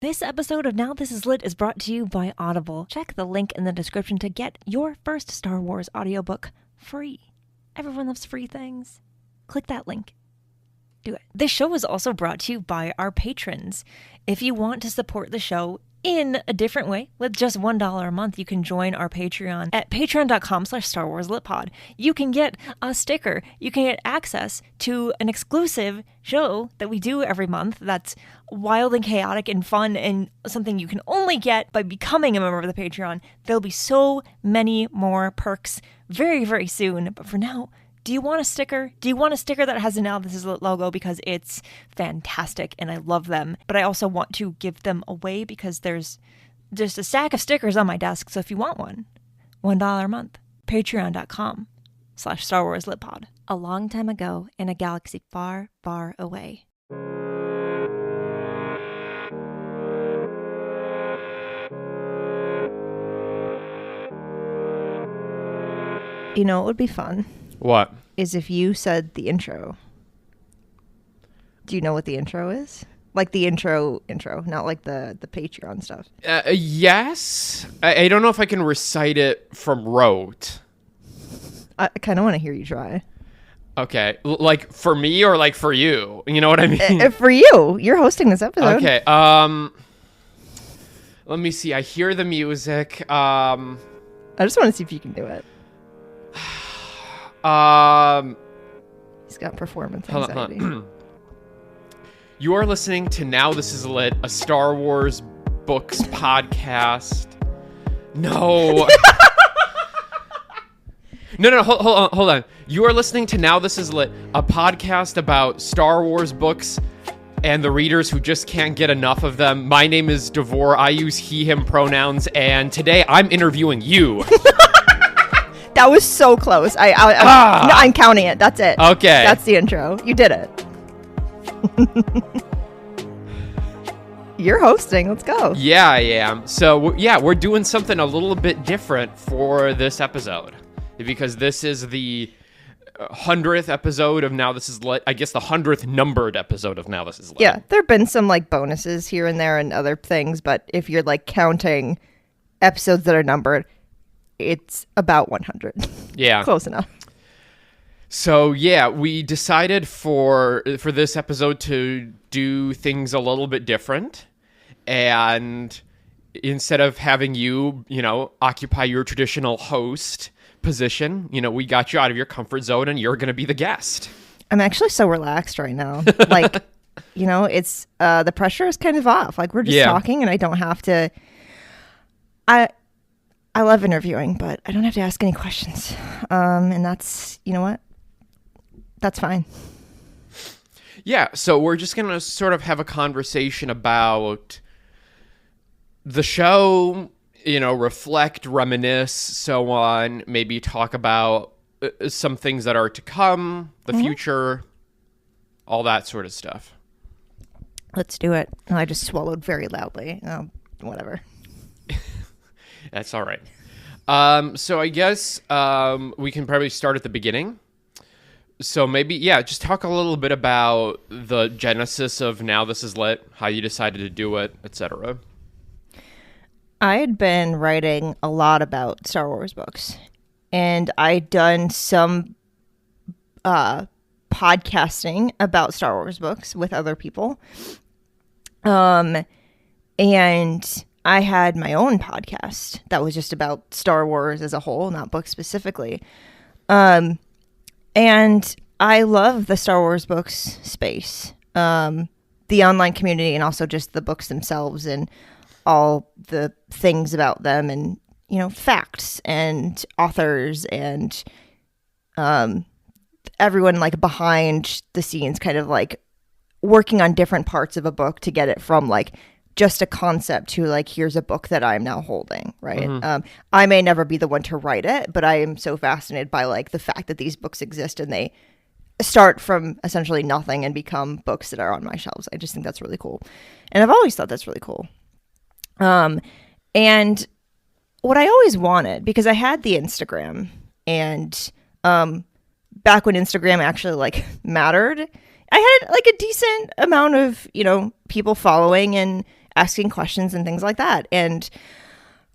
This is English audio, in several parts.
This episode of Now This Is Lit is brought to you by Audible. Check the link in the description to get your first Star Wars audiobook free. Everyone loves free things. Click that link. Do it. This show is also brought to you by our patrons. If you want to support the show in a different way, with just $1 a month, you can join our Patreon at patreon.com/StarWarsLitPod. You can get a sticker. You can get access to an exclusive show that we do every month that's wild and chaotic and fun and something you can only get by becoming a member of the Patreon. There'll be so many more perks very, very soon. But for now, do you want a sticker? Do you want a sticker that has a Now This Is Lit logo? Because it's fantastic and I love them. But I also want to give them away because there's just a stack of stickers on my desk. So if you want one, $1 a month. Patreon.com/StarWarsLitPod. A long time ago in a galaxy far, far away. You know, it would be fun. What? Is if you said the intro. Do you know what the intro is? Like the intro, not like the Patreon stuff. Yes. I don't know if I can recite it from rote. I kind of want to hear you try. Okay. Like for me or like for you? You know what I mean? For you. You're hosting this episode. Okay. Let me see. I hear the music. I just want to see if you can do it. He's got performance anxiety. You are listening to Now This Is Lit, a Star Wars books podcast. No. No, hold on. You are listening to Now This Is Lit, a podcast about Star Wars books and the readers who just can't get enough of them. My name is Devore. I use he, him pronouns, and today I'm interviewing you. That was so close. I'm counting it. That's it. Okay. That's the intro. You did it. You're hosting. Let's go. Yeah, I am. So, we're doing something a little bit different for this episode. Because this is the 100th episode of Now This Is Lit. I guess the 100th numbered episode of Now This Is Lit. Yeah, there have been some like bonuses here and there and other things. But if you're like counting episodes that are numbered, it's about 100. Yeah. Close enough. So, we decided for this episode to do things a little bit different. And instead of having you, occupy your traditional host position, we got you out of your comfort zone and you're going to be the guest. I'm actually so relaxed right now. Like, it's the pressure is kind of off. Like, we're just talking and I don't have to... I love interviewing, but I don't have to ask any questions. And that's, you know what? That's fine. Yeah, so we're just going to sort of have a conversation about the show, reflect, reminisce, so on. Maybe talk about some things that are to come, the future, all that sort of stuff. Let's do it. I just swallowed very loudly. Whatever. That's all right. So I guess we can probably start at the beginning. So maybe, just talk a little bit about the genesis of Now This Is Lit, how you decided to do it, etc. I had been writing a lot about Star Wars books, and I'd done some podcasting about Star Wars books with other people. And I had my own podcast that was just about Star Wars as a whole, not books specifically. And I love the Star Wars books space, the online community, and also just the books themselves and all the things about them and, facts and authors and everyone like behind the scenes kind of like working on different parts of a book to get it from like just a concept to like, here's a book that I'm now holding, right? Mm-hmm. I may never be the one to write it, but I am so fascinated by like the fact that these books exist and they start from essentially nothing and become books that are on my shelves. I just think that's really cool. And I've always thought that's really cool. And what I always wanted, because I had the Instagram and back when Instagram actually like mattered, I had like a decent amount of, people following, and asking questions and things like that. And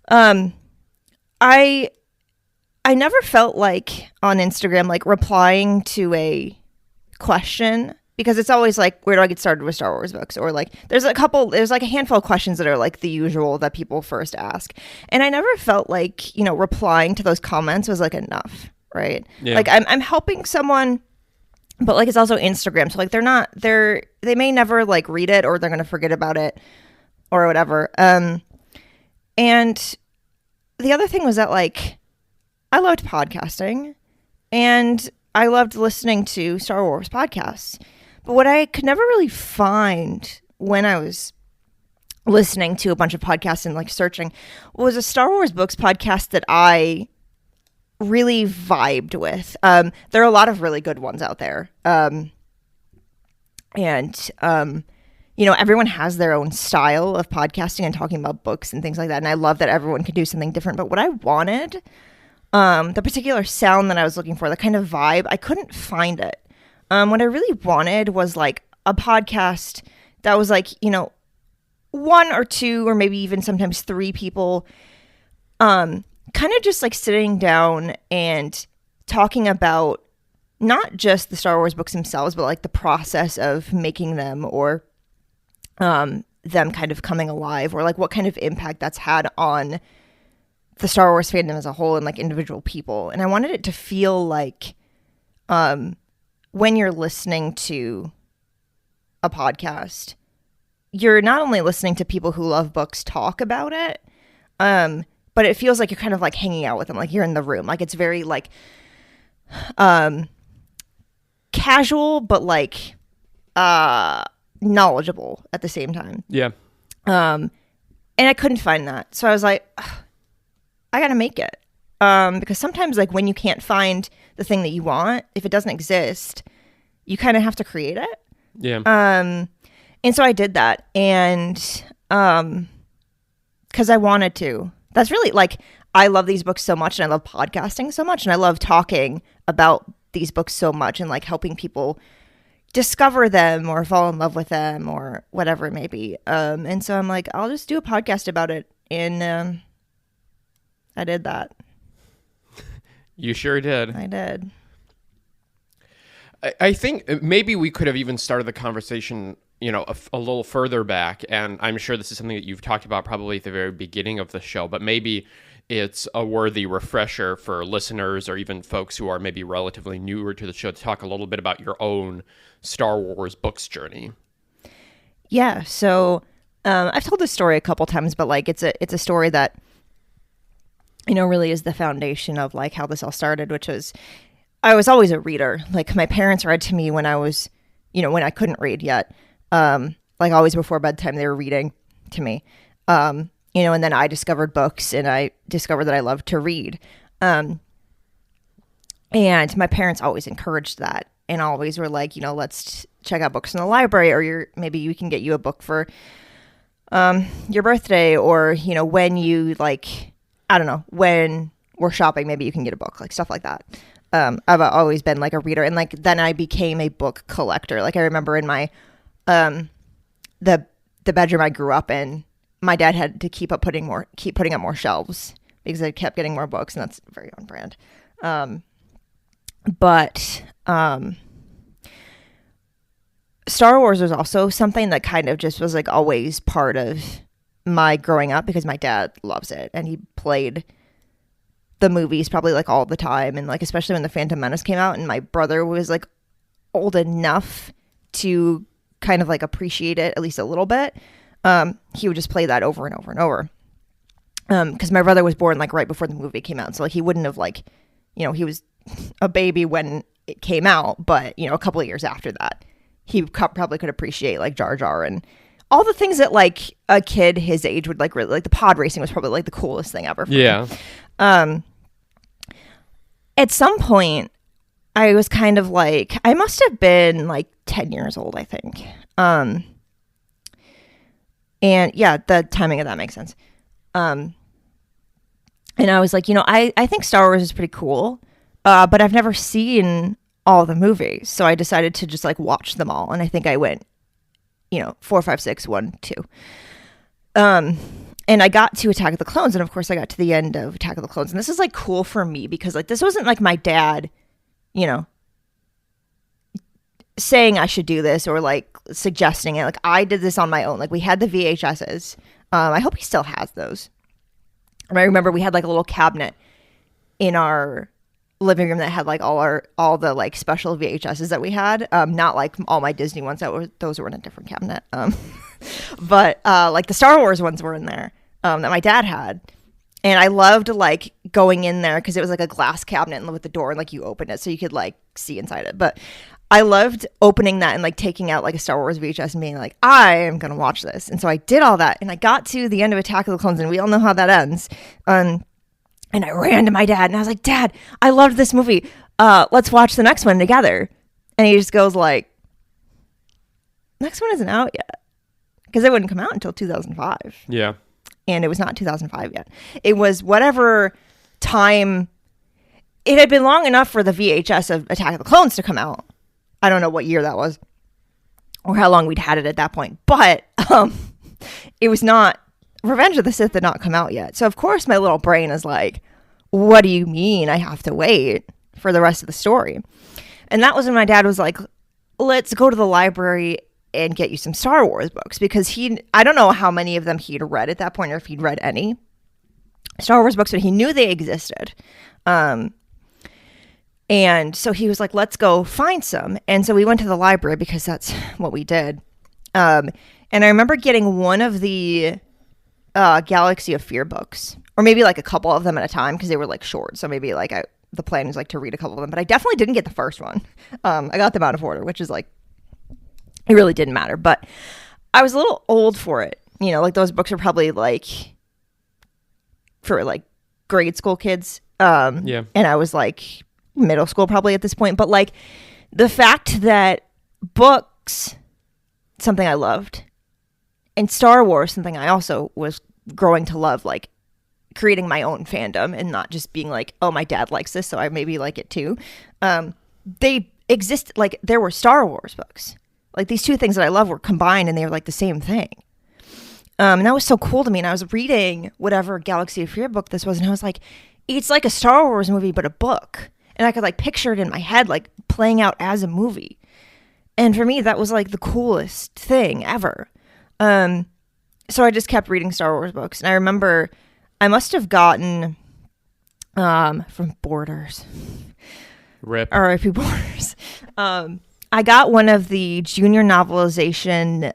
I never felt like on Instagram, like replying to a question, because it's always like, where do I get started with Star Wars books? Or like, there's like a handful of questions that are like the usual that people first ask. And I never felt like, replying to those comments was like enough, right? Yeah. Like I'm helping someone, but like, it's also Instagram. So like, they may never like read it, or they're going to forget about it or whatever. And the other thing was that like, I loved podcasting and I loved listening to Star Wars podcasts. But what I could never really find when I was listening to a bunch of podcasts and like searching was a Star Wars books podcast that I really vibed with. There are a lot of really good ones out there. Everyone has their own style of podcasting and talking about books and things like that. And I love that everyone can do something different. But what I wanted, the particular sound that I was looking for, the kind of vibe, I couldn't find it. What I really wanted was like a podcast that was like, one or two or maybe even sometimes three people, kind of just like sitting down and talking about not just the Star Wars books themselves, but like the process of making them, or them kind of coming alive, or like what kind of impact that's had on the Star Wars fandom as a whole and like individual people. And I wanted it to feel like, when you're listening to a podcast, you're not only listening to people who love books talk about it, but it feels like you're kind of like hanging out with them, like you're in the room. Like it's very like casual, but like knowledgeable at the same time. Yeah. And I couldn't find that. So I was like, I gotta make it. Because sometimes like when you can't find the thing that you want, if it doesn't exist, you kind of have to create it. Yeah. And so I did that. And because I wanted to. That's really like, I love these books so much, and I love podcasting so much, and I love talking about these books so much, and like helping people discover them or fall in love with them or whatever it may be. And so I'm like, I'll just do a podcast about it. And I did that. You sure did. I did. I think maybe we could have even started the conversation, a little further back. And I'm sure this is something that you've talked about probably at the very beginning of the show, but maybe it's a worthy refresher for listeners or even folks who are maybe relatively newer to the show to talk a little bit about your own Star Wars books journey. Yeah. So I've told this story a couple times, but like it's a story that, really is the foundation of like how this all started, which was, I was always a reader. Like my parents read to me when I was, when I couldn't read yet. Like always before bedtime, they were reading to me. And then I discovered books, and I discovered that I loved to read. And my parents always encouraged that, and always were like, let's check out books in the library, or maybe we can get you a book for your birthday, or, when you like, I don't know, when we're shopping, maybe you can get a book, like stuff like that. I've always been like a reader, and like then I became a book collector. Like I remember in my the bedroom I grew up in, my dad had to keep putting up more shelves because I kept getting more books, and that's very on brand. But Star Wars was also something that kind of just was like always part of my growing up, because my dad loves it, and he played the movies probably like all the time, and like especially when the Phantom Menace came out, and my brother was like old enough to kind of like appreciate it at least a little bit. He would just play that over and over and over. Because my brother was born like right before the movie came out, so like he wouldn't have like, he was a baby when it came out, but a couple of years after that, he probably could appreciate like Jar Jar and all the things that like a kid his age would like. Really, like the pod racing was probably like the coolest thing ever for yeah him. At some point, I was kind of like, I must have been like 10 years old, I think. And yeah, the timing of that makes sense. And I was like, I think Star Wars is pretty cool, but I've never seen all the movies. So I decided to just like watch them all. And I think I went, 4, 5, 6, 1, 2. And I got to Attack of the Clones, and of course I got to the end of Attack of the Clones, and this is like cool for me because like this wasn't like my dad, you know, saying I should do this or like suggesting it. Like I did this on my own. Like we had the VHSs. I hope he still has those. And I remember we had like a little cabinet in our living room that had like all the like special VHSs that we had. Not like all my Disney ones. Those were in a different cabinet. But like the Star Wars ones were in there that my dad had. And I loved like going in there because it was like a glass cabinet and with the door and like you open it so you could like see inside it. But I loved opening that and like taking out like a Star Wars VHS and being like, I am going to watch this. And so I did all that. And I got to the end of Attack of the Clones and we all know how that ends. And I ran to my dad and I was like, Dad, I loved this movie. Let's watch the next one together. And he just goes like, next one isn't out yet. Because it wouldn't come out until 2005. Yeah. And it was not 2005 yet. It was whatever time. It had been long enough for the VHS of Attack of the Clones to come out. I don't know what year that was or how long we'd had it at that point. But it was not. Revenge of the Sith did not come out yet. So, of course, my little brain is like, what do you mean I have to wait for the rest of the story? And that was when my dad was like, let's go to the library and get you some Star Wars books. Because I don't know how many of them he'd read at that point or if he'd read any Star Wars books, but he knew they existed. And so he was like, let's go find some. And so we went to the library because that's what we did. And I remember getting one of the Galaxy of Fear books, or maybe like a couple of them at a time because they were like short. So maybe like the plan was like to read a couple of them, but I definitely didn't get the first one. I got them out of order, which is like, it really didn't matter, but I was a little old for it. You know, like those books are probably like for like grade school kids. Yeah. And I was like middle school probably at this point, but like the fact that books, something I loved, and Star Wars, something I also was growing to love, like creating my own fandom and not just being like, oh, my dad likes this, so I maybe like it too. They exist, like there were Star Wars books. Like these two things that I love were combined and they were like the same thing. And that was so cool to me. And I was reading whatever Galaxy of Fear book this was, and I was like, it's like a Star Wars movie, but a book. And I could like picture it in my head, like playing out as a movie. And for me, that was like the coolest thing ever. So I just kept reading Star Wars books. And I remember I must have gotten from Borders. RIP. R.I.P. Borders. I got one of the junior novelization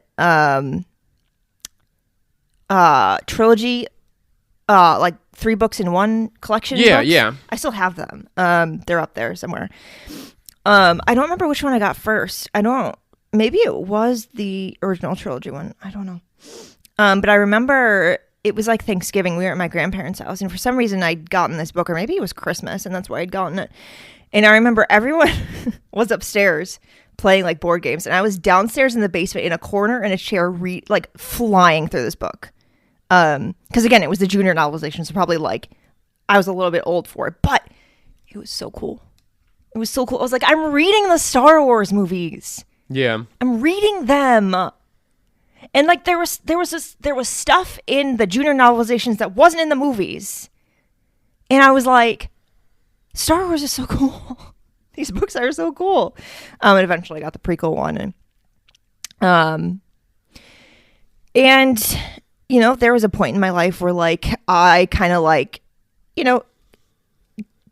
trilogy, like 3 books in one collection. Yeah, books. yeah. I still have them. They're up there somewhere. I don't remember which one I got first. Maybe it was the original trilogy one. I don't know. But I remember it was like Thanksgiving. We were at my grandparents' house, and for some reason I'd gotten this book, or maybe it was Christmas, and that's why I'd gotten it. And I remember everyone was upstairs playing like board games, and I was downstairs in the basement in a corner in a chair, like flying through this book. Because again, it was the junior novelization, so probably like I was a little bit old for it, but it was so cool. It was so cool. I was like, I'm reading the Star Wars movies. Yeah, I'm reading them. And like there was stuff in the junior novelizations that wasn't in the movies. And I was like, Star Wars is so cool. These books are so cool. And eventually I got the prequel one. And you know, there was a point in my life where like I kind of like, you know,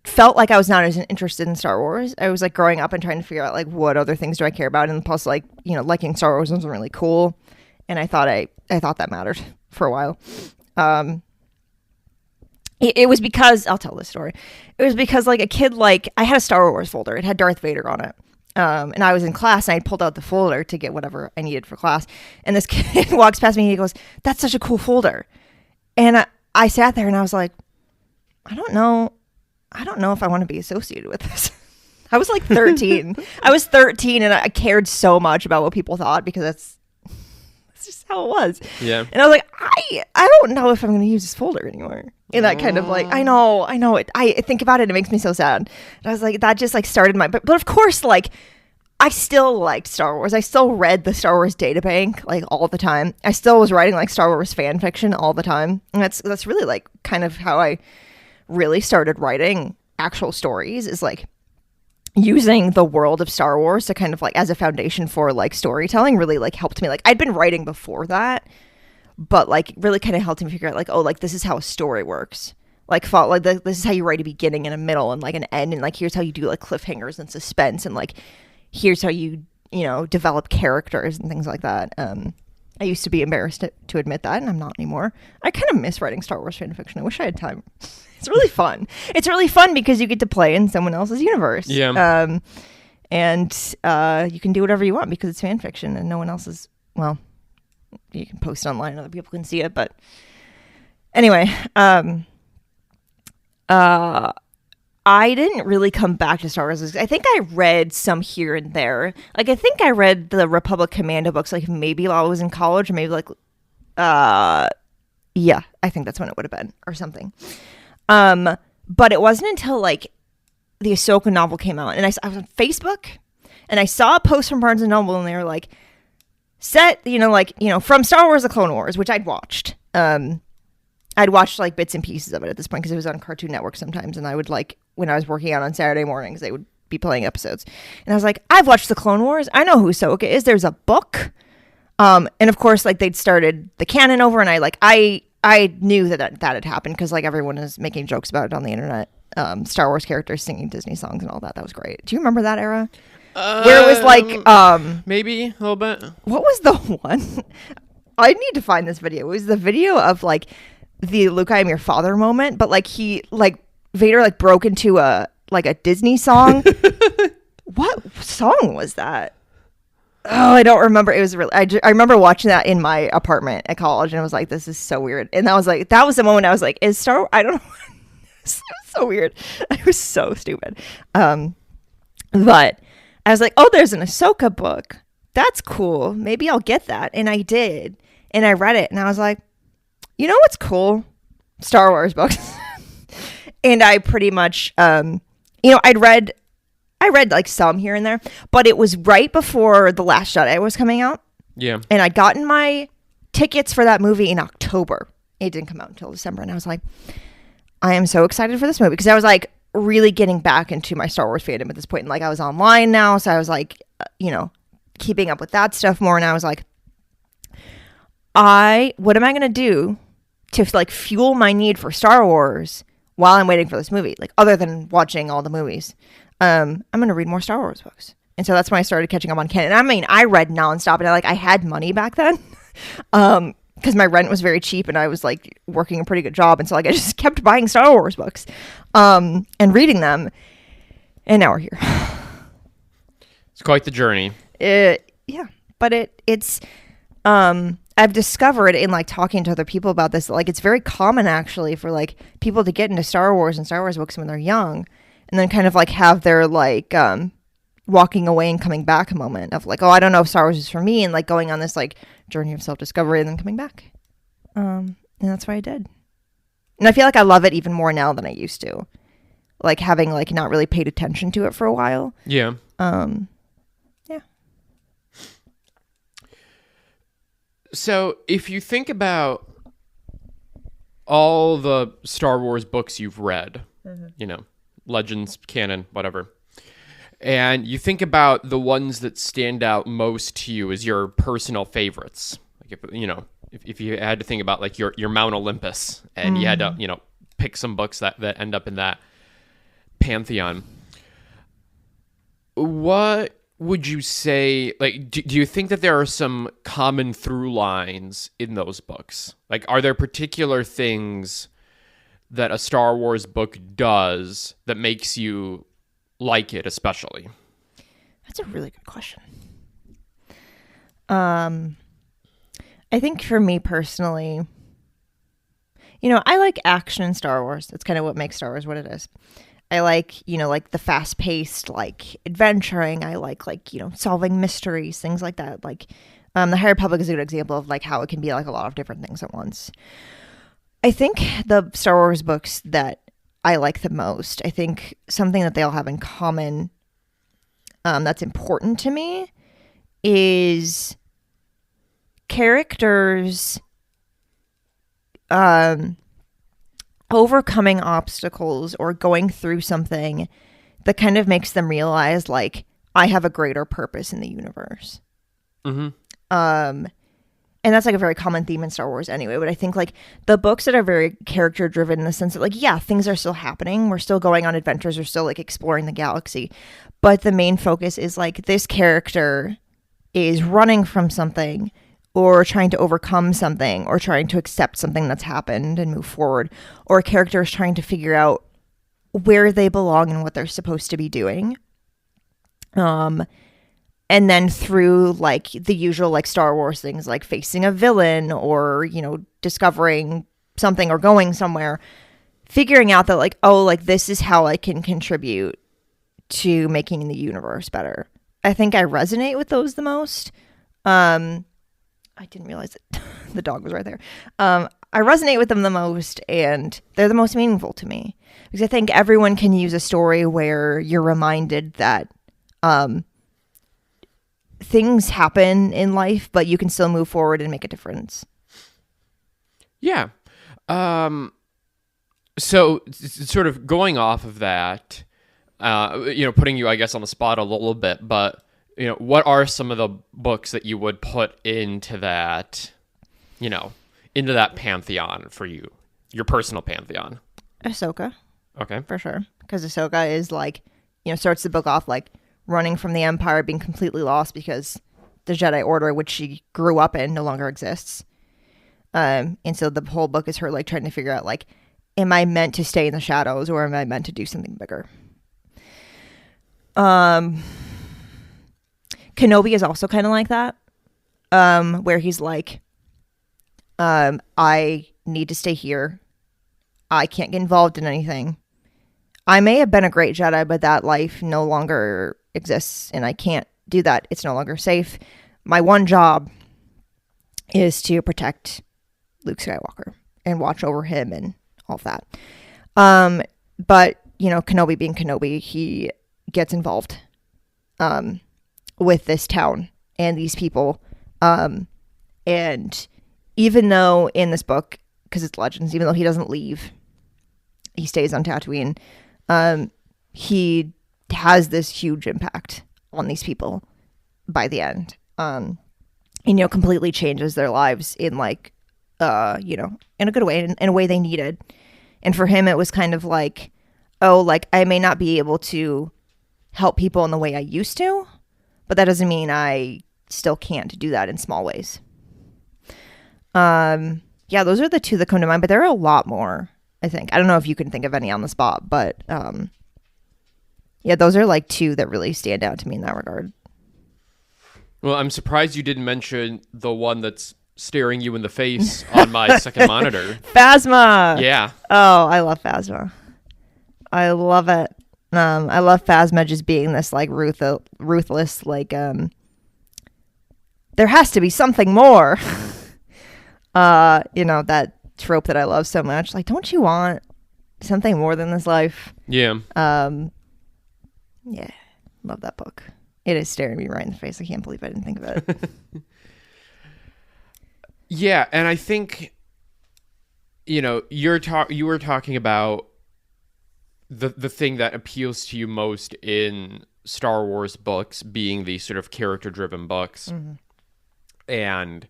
felt like I was not as interested in Star Wars. I was like growing up and trying to figure out like what other things do I care about, and plus like, you know, liking Star Wars wasn't really cool. And I thought that mattered for a while. It was because, I'll tell this story. It was because like a kid, like I had a Star Wars folder. It had Darth Vader on it. And I was in class and I pulled out the folder to get whatever I needed for class. And this kid walks past me and he goes, that's such a cool folder. And I sat there and I was like, I don't know if I want to be associated with this. I was like 13. I was 13 and I cared so much about what people thought because that's just how it was. Yeah. And I was like, I don't know if I'm going to use this folder anymore. And that kind of like, I know it. I think about it, it makes me so sad. And I was like, that just like started but of course, like I still liked Star Wars. I still read the Star Wars databank like all the time. I still was writing like Star Wars fan fiction all the time. And that's really like kind of how I really started writing actual stories, is like using the world of Star Wars to kind of like as a foundation for like storytelling really like helped me. Like I'd been writing before that, but like really kind of helped me figure out like, oh, like this is how a story works. Like this is how you write a beginning and a middle and like an end, and like here's how you do like cliffhangers and suspense, and like here's how you develop characters and things like that. I used to be embarrassed to admit that, and I'm not anymore. I kind of miss writing Star Wars fan fiction. I wish I had time. It's really fun. It's really fun because you get to play in someone else's universe. Yeah. And you can do whatever you want because it's fan fiction and no one else is, well, you can post online and other people can see it. But anyway, I didn't really come back to Star Wars. I think I read some here and there. Like, I think I read the Republic Commando books, like, maybe while I was in college, or maybe, like, yeah, I think that's when it would have been, or something. But it wasn't until, like, the Ahsoka novel came out, and I was on Facebook, and I saw a post from Barnes & Noble, and they were, like, from Star Wars: The Clone Wars, which I'd watched. I'd watched, like, bits and pieces of it at this point, because it was on Cartoon Network sometimes, and I would, like, when I was working out on Saturday mornings, they would be playing episodes. And I was like, I've watched The Clone Wars. I know who Ahsoka is. There's a book. And, of course, like, they'd started the canon over, and I knew that had happened, because, like, everyone is making jokes about it on the internet. Star Wars characters singing Disney songs and all that. That was great. Do you remember that era? Where it was, like... maybe a little bit. What was the one? I need to find this video. It was the video of, like... the Luke, I am your father moment, but like Vader like broke into a Disney song. What song was that? Oh, I don't remember. It was really, I remember watching that in my apartment at college, and I was like, this is so weird. And that was the moment I was like, I don't know. It was so weird. I was so stupid. But I was like, oh, there's an Ahsoka book. That's cool. Maybe I'll get that. And I did. And I read it, and I was like, you know what's cool? Star Wars books. And I pretty much, I read like some here and there, but it was right before The Last Jedi was coming out. Yeah. And I'd gotten my tickets for that movie in October. It didn't come out until December. And I was like, I am so excited for this movie, because I was like really getting back into my Star Wars fandom at this point. And like I was online now. So I was like, keeping up with that stuff more. And I was like, what am I going to do to like fuel my need for Star Wars while I'm waiting for this movie? Like, other than watching all the movies, I'm going to read more Star Wars books. And so that's when I started catching up on canon. I mean, I read nonstop, and I had money back then, because my rent was very cheap, and I was like working a pretty good job. And so like I just kept buying Star Wars books, and reading them. And now we're here. It's quite the journey. Yeah, but it's I've discovered in like talking to other people about this, like it's very common actually for like people to get into Star Wars and Star Wars books when they're young, and then kind of like have their like walking away and coming back moment of like, oh, I don't know if Star Wars is for me, and like going on this like journey of self-discovery and then coming back. And that's what I did. And I feel like I love it even more now than I used to. Like having like not really paid attention to it for a while. Yeah. Yeah. So if you think about all the Star Wars books you've read, Legends, canon, whatever, and you think about the ones that stand out most to you as your personal favorites, like if you had to think about like your Mount Olympus, and you had to pick some books that end up in that pantheon, what would you say, like, do you think that there are some common through lines in those books? Like, are there particular things that a Star Wars book does that makes you like it especially? That's a really good question. I think for me personally, I like action in Star Wars. That's kind of what makes Star Wars what it is. I like, like the fast-paced, like, adventuring. I like, solving mysteries, things like that. Like, the High Republic is a good example of, like, how it can be, like, a lot of different things at once. I think the Star Wars books that I like the most, I think something that they all have in common that's important to me is characters overcoming obstacles or going through something that kind of makes them realize, like, I have a greater purpose in the universe. Mm-hmm. And that's like a very common theme in Star Wars anyway. But I think like the books that are very character driven in the sense that like, yeah, things are still happening. We're still going on adventures. We're still like exploring the galaxy. But the main focus is like this character is running from something or trying to overcome something or trying to accept something that's happened and move forward. Or a character is trying to figure out where they belong and what they're supposed to be doing. And then through like the usual like Star Wars things like facing a villain or, you know, discovering something or going somewhere, figuring out that like, oh, like this is how I can contribute to making the universe better. I think I resonate with those the most. I didn't realize that the dog was right there. I resonate with them the most and they're the most meaningful to me because I think everyone can use a story where you're reminded that, things happen in life, but you can still move forward and make a difference. Yeah. So sort of going off of that, you know, putting you, I guess, on the spot a little bit, but, you know, what are some of the books that you would put into that, you know, into that pantheon for you, your personal pantheon? Ahsoka. Okay. For sure. Because Ahsoka is like, you know, starts the book off like, running from the Empire, being completely lost because the Jedi Order, which she grew up in, no longer exists. And so the whole book is her like trying to figure out like, am I meant to stay in the shadows or am I meant to do something bigger? Kenobi is also kind of like that, where he's like, I need to stay here. I can't get involved in anything. I may have been a great Jedi, but that life no longer exists and I can't do that. It's no longer safe. My one job is to protect Luke Skywalker and watch over him and all of that. But, you know, Kenobi being Kenobi, he gets involved with this town and these people. And even though in this book, because it's Legends, even though he doesn't leave, he stays on Tatooine, he has this huge impact on these people by the end. And, you know, completely changes their lives in like, you know, in a good way, in a way they needed. And for him, it was kind of like, oh, like I may not be able to help people in the way I used to, but that doesn't mean I still can't do that in small ways. Yeah, those are the two that come to mind, but there are a lot more, I think. I don't know if you can think of any on the spot, but yeah, those are like two that really stand out to me in that regard. Well, I'm surprised you didn't mention the one that's staring you in the face on my second monitor. Phasma! Yeah. Oh, I love Phasma. I love it. I love Phasma just being this like ruthless, like, there has to be something more. You know, that trope that I love so much. Like, don't you want something more than this life? Yeah. Yeah, love that book. It is staring me right in the face. I can't believe I didn't think of it. Yeah, and I think, you know, you were talking about the thing that appeals to you most in Star Wars books being these sort of character-driven books. Mm-hmm. And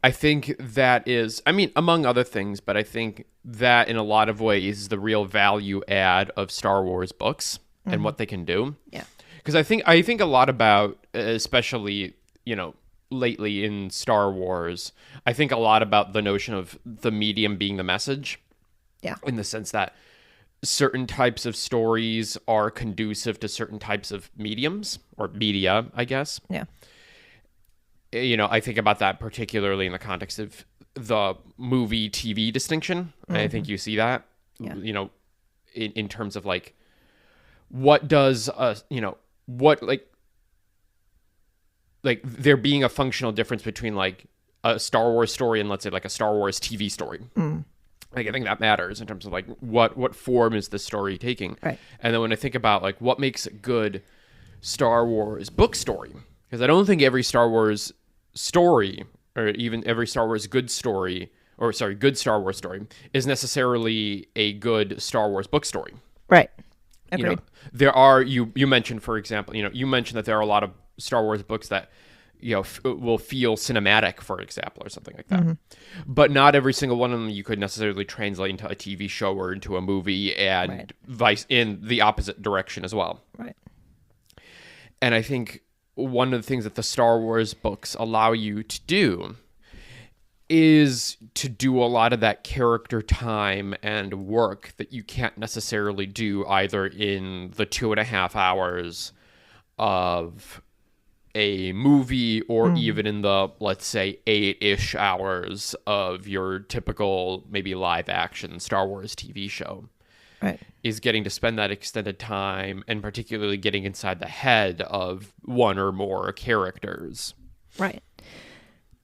I think that is, I mean, among other things, but I think that in a lot of ways is the real value add of Star Wars books. Mm-hmm. And what they can do. Yeah. Because I think a lot about, especially, you know, lately in Star Wars, I think a lot about the notion of the medium being the message. Yeah. In the sense that certain types of stories are conducive to certain types of mediums or media, I guess. Yeah. You know, I think about that particularly in the context of the movie TV distinction. Mm-hmm. I think you see that, you know, in terms of like, what does you know, what like there being a functional difference between like a Star Wars story and let's say like a Star Wars TV story. Like I think that matters in terms of like what form is the story taking. Right. And then when I think about like what makes a good Star Wars book story, because I don't think every Star Wars story, or even every Star Wars good Star Wars story is necessarily a good Star Wars book story. Right. You Agreed. know, there are, you mentioned, for example, you mentioned that there are a lot of Star Wars books that, will feel cinematic, for example, or something like that. But not every single one of them you could necessarily translate into a TV show or into a movie, and vice in the opposite direction as well. Right. And I think one of the things that the Star Wars books allow you to do is to do a lot of that character time and work that you can't necessarily do either in the 2.5 hours of a movie or even in the, let's say, 8-ish hours of your typical maybe live action Star Wars TV show. Right. Is getting to spend that extended time, and particularly getting inside the head of one or more characters. Right.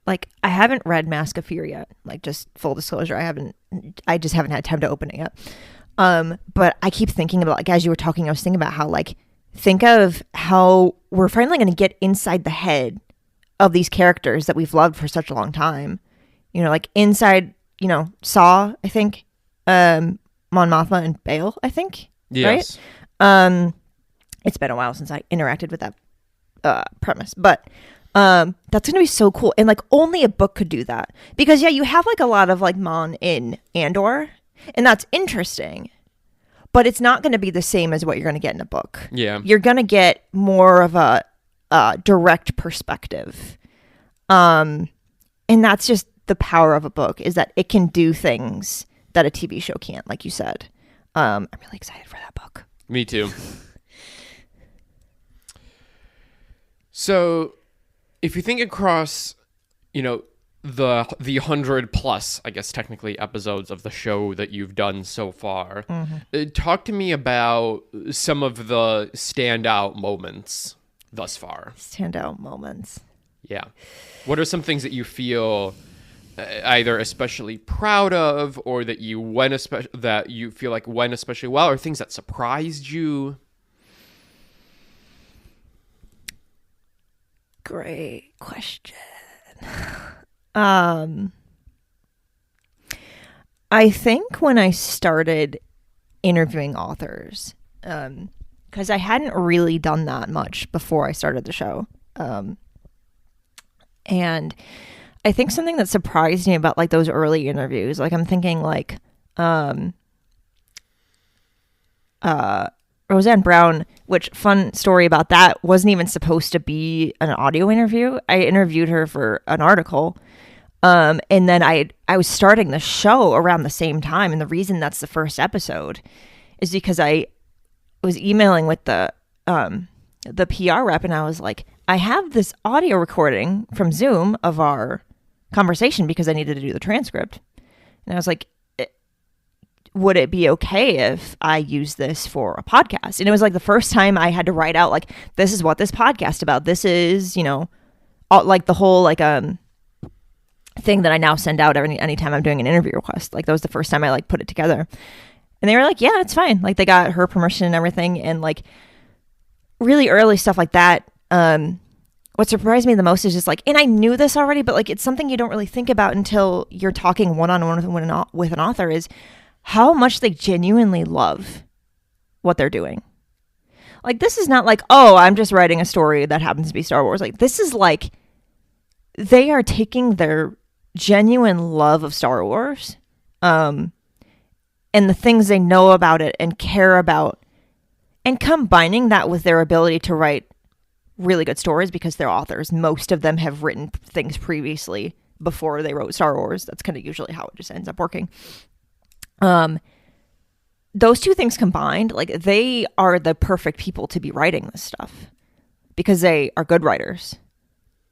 Like, I haven't read Mask of Fear yet. Like, just full disclosure, I just haven't had time to open it yet. But I keep thinking about, like, as you were talking, I was thinking about how, like, think of how we're finally going to get inside the head of these characters that we've loved for such a long time. Like inside, Saw, I think, Mon Mothma and Bail, I think. Yes. Right? It's been a while since I interacted with that premise, but that's going to be so cool. And like only a book could do that, because you have like a lot of like Mon in Andor, and that's interesting. But it's not going to be the same as what you're going to get in a book. Yeah. You're going to get more of a direct perspective. And that's just the power of a book, is that it can do things that a TV show can't, like you said. I'm really excited for that book. Me too. So if you think across, the 100+, I guess technically, episodes of the show that you've done so far, talk to me about some of the standout moments thus far. Standout moments. Yeah. What are some things that you feel either especially proud of, or that you feel like went especially well, or things that surprised you? Great question. I think when I started interviewing authors, because I hadn't really done that much before I started the show. And I think something that surprised me about like those early interviews, like I'm thinking like Roseanne Brown, which, fun story about that, wasn't even supposed to be an audio interview. I interviewed her for an article. And then I was starting the show around the same time. And the reason that's the first episode is because I was emailing with the PR rep, and I was like, I have this audio recording from Zoom of our conversation because I needed to do the transcript. And I was like, would it be okay if I use this for a podcast? And it was like the first time I had to write out, like, this is what this podcast about. This is, like the whole, like, thing that I now send out anytime I'm doing an interview request. Like, that was the first time I, like, put it together. And they were like, yeah, it's fine. Like, they got her permission and everything. And, like, really early stuff like that. What surprised me the most is just, like, and I knew this already, but, like, it's something you don't really think about until you're talking one-on-one with an author, is how much they genuinely love what they're doing. Like, this is not like, oh, I'm just writing a story that happens to be Star Wars. Like, this is like, they are taking their genuine love of Star Wars, and the things they know about it and care about, and combining that with their ability to write really good stories, because they're authors. Most of them have written things previously before they wrote Star Wars. That's kind of usually how it just ends up working. Those two things combined, like, they are the perfect people to be writing this stuff, because they are good writers.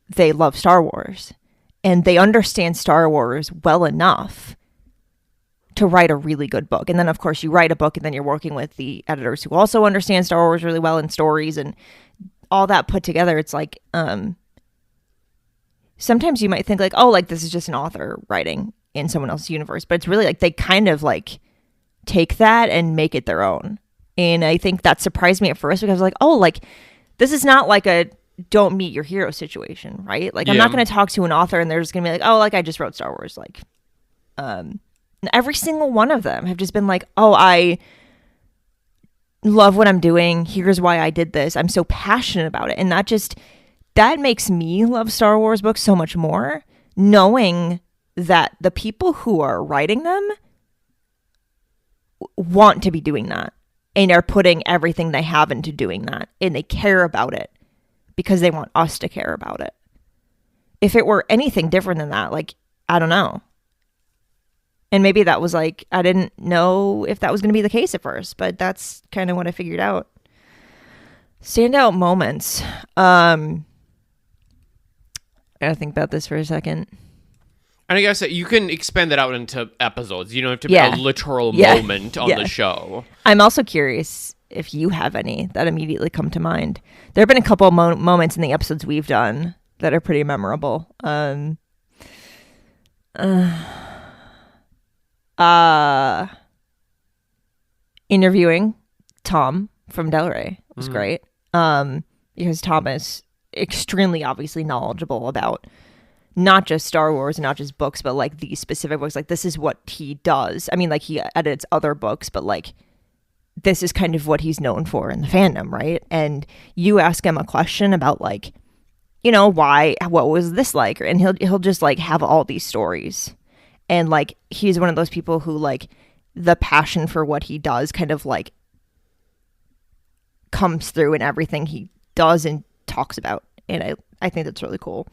They love Star Wars, and they understand Star Wars well enough to write a really good book. And then, of course, you write a book, and then you're working with the editors who also understand Star Wars really well, and stories and all that put together. It's like, sometimes you might think like, oh, like, this is just an author writing in someone else's universe, but it's really like they kind of like take that and make it their own. And I think that surprised me at first, because I was like, oh, like, This is not like a don't meet your hero situation, right? Like, I'm not going to talk to an author and they're just going to be like, oh, like, I just wrote Star Wars. Like, every single one of them have just been like, oh, I love what I'm doing. Here's why I did this. I'm so passionate about it. And that makes me love Star Wars books so much more, knowing that the people who are writing them want to be doing that and are putting everything they have into doing that, and they care about it because they want us to care about it. If it were anything different than that, like, I don't know. And maybe that was like, I didn't know if that was going to be the case at first, but that's kind of what I figured out. Standout moments. I gotta think about this for a second. And I guess you can expand that out into episodes. You don't have to be a literal moment on the show. I'm also curious if you have any that immediately come to mind. There have been a couple of moments in the episodes we've done that are pretty memorable. Interviewing Tom from Del Rey was great. Because Tom is extremely obviously knowledgeable about not just Star Wars and not just books, but like these specific books. Like, this is what he does. I mean, like, he edits other books, but like, this is kind of what he's known for in the fandom, right? And you ask him a question about, like, you know, what was this like? And he'll just like have all these stories. And like, he's one of those people who, like, the passion for what he does kind of like comes through in everything he does and talks about. And I think that's really cool.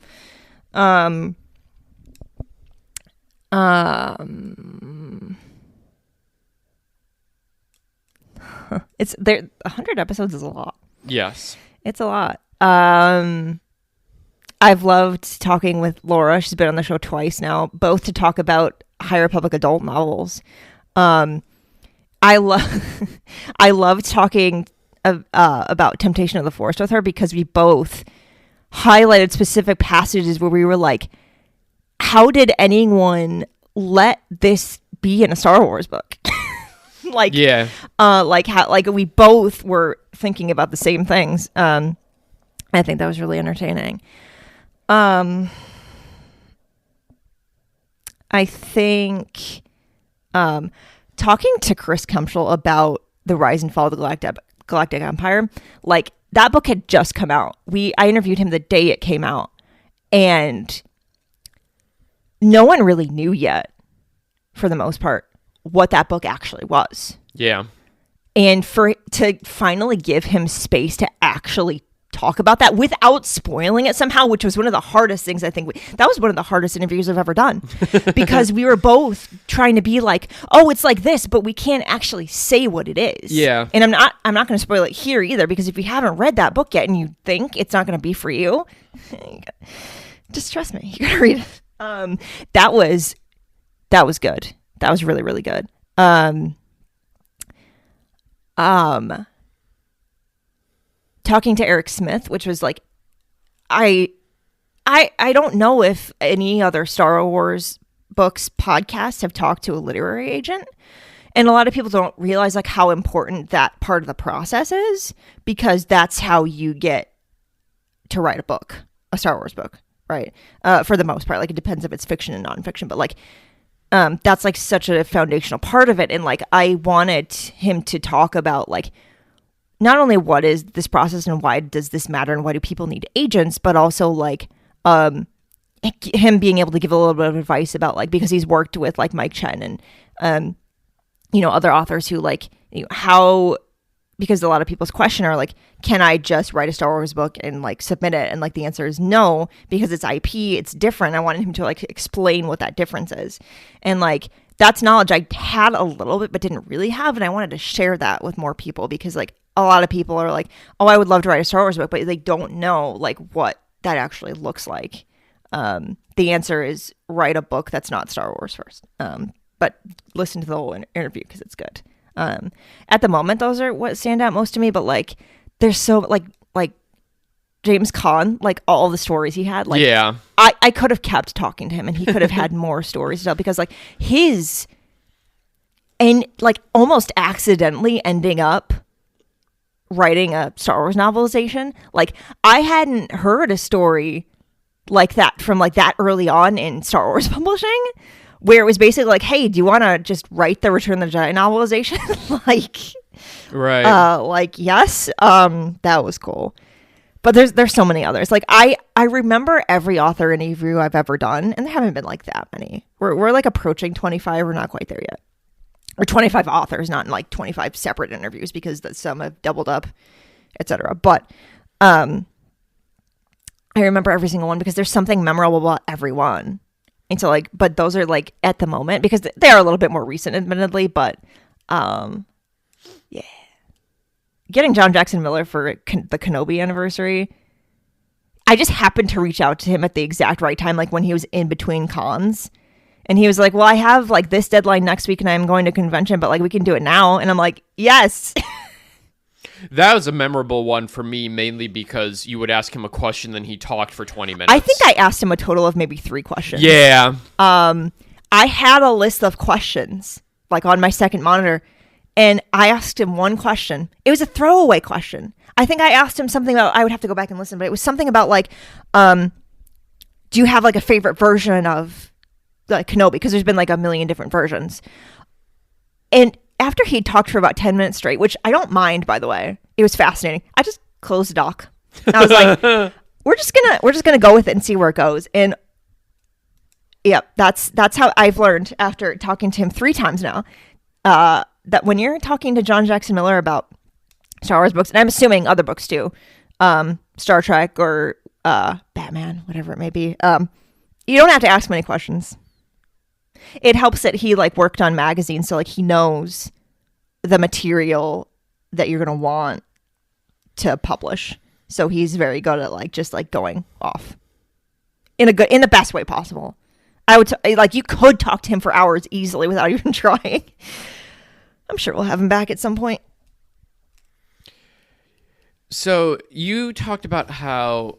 It's there. 100 episodes is a lot. Yes, it's a lot. I've loved talking with Laura. She's been on the show twice now, both to talk about High Republic adult novels. I love talking about Temptation of the Force with her, because we both highlighted specific passages where we were like, how did anyone let this be in a Star Wars book? Like, yeah. Like how, like, we both were thinking about the same things. I think that was really entertaining. I think talking to Chris Kemschel about the rise and fall of the Galactic Empire, like, that book had just come out. I interviewed him the day it came out, and no one really knew yet, for the most part, what that book actually was. Yeah. And to finally give him space to actually talk about that without spoiling it somehow, which was one of the hardest things. I think that was one of the hardest interviews I've ever done, because we were both trying to be like, oh, it's like this, but we can't actually say what it is. Yeah. And I'm not going to spoil it here either, because if you haven't read that book yet and you think it's not going to be for you, just trust me, you got to read it. That was good. That was really, really good. Talking to Eric Smith, which was like, I don't know if any other Star Wars books podcasts have talked to a literary agent, and a lot of people don't realize like how important that part of the process is, because that's how you get to write a book, a Star Wars book, right? For the most part, like, it depends if it's fiction and nonfiction, but like, that's like such a foundational part of it. And like, I wanted him to talk about like, not only what is this process and why does this matter and why do people need agents, but also like him being able to give a little bit of advice about like, because he's worked with like Mike Chen and other authors who like, how, because a lot of people's question are like, can I just write a Star Wars book and like submit it? And like, the answer is no, because it's IP, it's different. I wanted him to like explain what that difference is. And like, that's knowledge I had a little bit, but didn't really have. And I wanted to share that with more people, because like, a lot of people are like, oh, I would love to write a Star Wars book, but they don't know like what that actually looks like. The answer is write a book that's not Star Wars first. But listen to the whole interview, because it's good. At the moment, those are what stand out most to me, but like, there's so like James Caan, like all the stories he had, like, yeah, I could have kept talking to him and he could have had more stories to tell, because like and like almost accidentally ending up writing a Star Wars novelization. Like, I hadn't heard a story like that from like that early on in Star Wars publishing, where it was basically like, hey, do you want to just write the Return of the Jedi novelization? Like yes. That was cool. But there's so many others. Like I remember every author interview I've ever done, and there haven't been like that many. We're like approaching 25. We're not quite there yet. Or 25 authors, not in like 25 separate interviews, because some have doubled up, etc. But I remember every single one because there's something memorable about every one. And so like, but those are like at the moment, because they are a little bit more recent, admittedly, but yeah. Getting John Jackson Miller for the Kenobi anniversary, I just happened to reach out to him at the exact right time, like when he was in between cons. And he was like, well, I have like this deadline next week and I'm going to convention, but like we can do it now. And I'm like, yes. That was a memorable one for me, mainly because you would ask him a question, then he talked for 20 minutes. I think I asked him a total of maybe 3 questions. Yeah. I had a list of questions like on my second monitor, and I asked him one question. It was a throwaway question. I think I asked him something about, I would have to go back and listen, but it was something about like, do you have like a favorite version of like Kenobi? Because there's been like a million different versions. And after he talked for about 10 minutes straight, which I don't mind, by the way, it was fascinating. I just closed the doc. I was like, we're just gonna go with it and see where it goes. And yeah, that's how I've learned after talking to him 3 times now, that when you're talking to John Jackson Miller about Star Wars books, and I'm assuming other books too, Star Trek or Batman, whatever it may be, you don't have to ask many questions. It helps that he like worked on magazines, so like he knows the material that you're gonna want to publish. So he's very good at like just like going off in the best way possible. I would like, you could talk to him for hours easily without even trying. I'm sure we'll have him back at some point. So you talked about how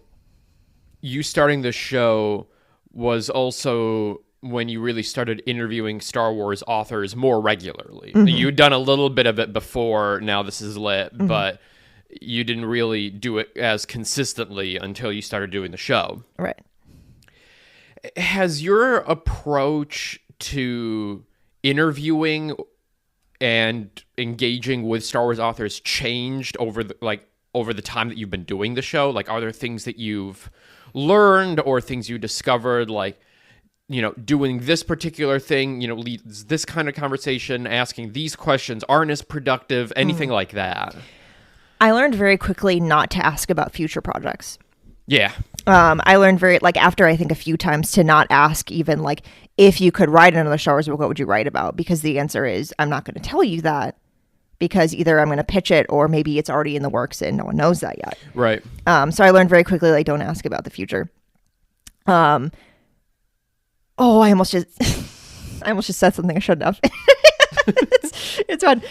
you starting the show was also when you really started interviewing Star Wars authors more regularly. Mm-hmm. You'd done a little bit of it before Now This Is Lit, mm-hmm. but you didn't really do it as consistently until you started doing the show. Right. Has your approach to interviewing and engaging with Star Wars authors changed over the time that you've been doing the show? Like, are there things that you've learned or things you discovered, like, you know, doing this particular thing, you know, leads this kind of conversation, asking these questions aren't as productive, anything like that? I learned very quickly not to ask about future projects. Yeah. I learned after I think a few times to not ask even like, if you could write another Star Wars book, what would you write about? Because the answer is, I'm not going to tell you that, because either I'm going to pitch it or maybe it's already in the works and no one knows that yet. Right. So I learned very quickly, like, don't ask about the future. I almost just said something I shouldn't have. It's fun.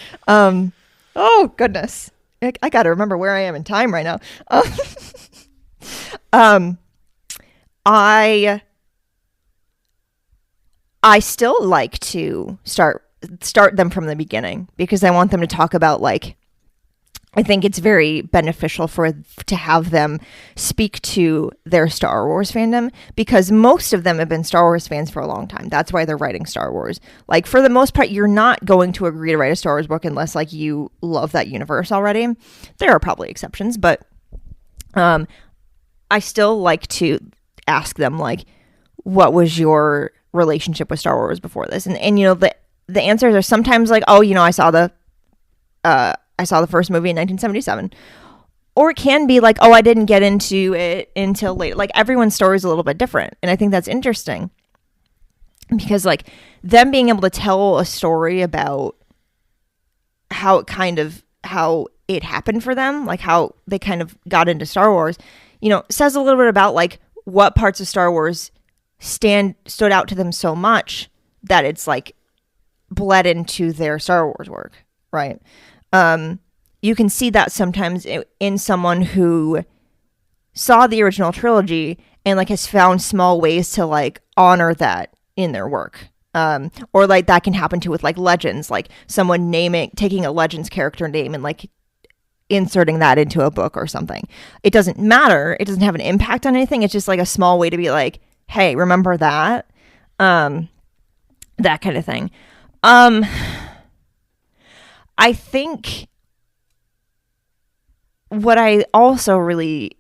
Oh goodness. I got to remember where I am in time right now. I still like to start them from the beginning, because I want them to talk about, like, I think it's very beneficial to have them speak to their Star Wars fandom, because most of them have been Star Wars fans for a long time. That's why they're writing Star Wars. Like, for the most part, you're not going to agree to write a Star Wars book unless, like, you love that universe already. There are probably exceptions, but I still like to ask them, like, what was your relationship with Star Wars before this? And you know, the answers are sometimes like, oh, you know, I saw the first movie in 1977. Or it can be like, oh, I didn't get into it until later. Like, everyone's story is a little bit different. And I think that's interesting, because like them being able to tell a story about how it happened for them, like how they kind of got into Star Wars, you know, says a little bit about like what parts of Star Wars stood out to them so much that it's like bled into their Star Wars work. Right. You can see that sometimes in someone who saw the original trilogy and like has found small ways to like honor that in their work. Or like that can happen too with like Legends, like someone taking a Legends character name and like inserting that into a book or something. It doesn't matter. It doesn't have an impact on anything. It's just like a small way to be like, hey, remember that? That kind of thing. I think what I also really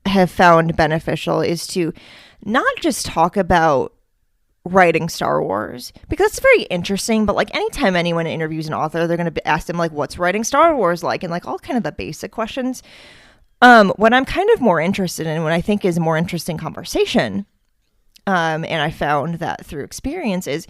have found beneficial is to not just talk about writing Star Wars, because it's very interesting, but like anytime anyone interviews an author, they're going to ask them like, what's writing Star Wars like? And like all kind of the basic questions. What I'm kind of more interested in, what I think is a more interesting conversation, and I found that through experience, is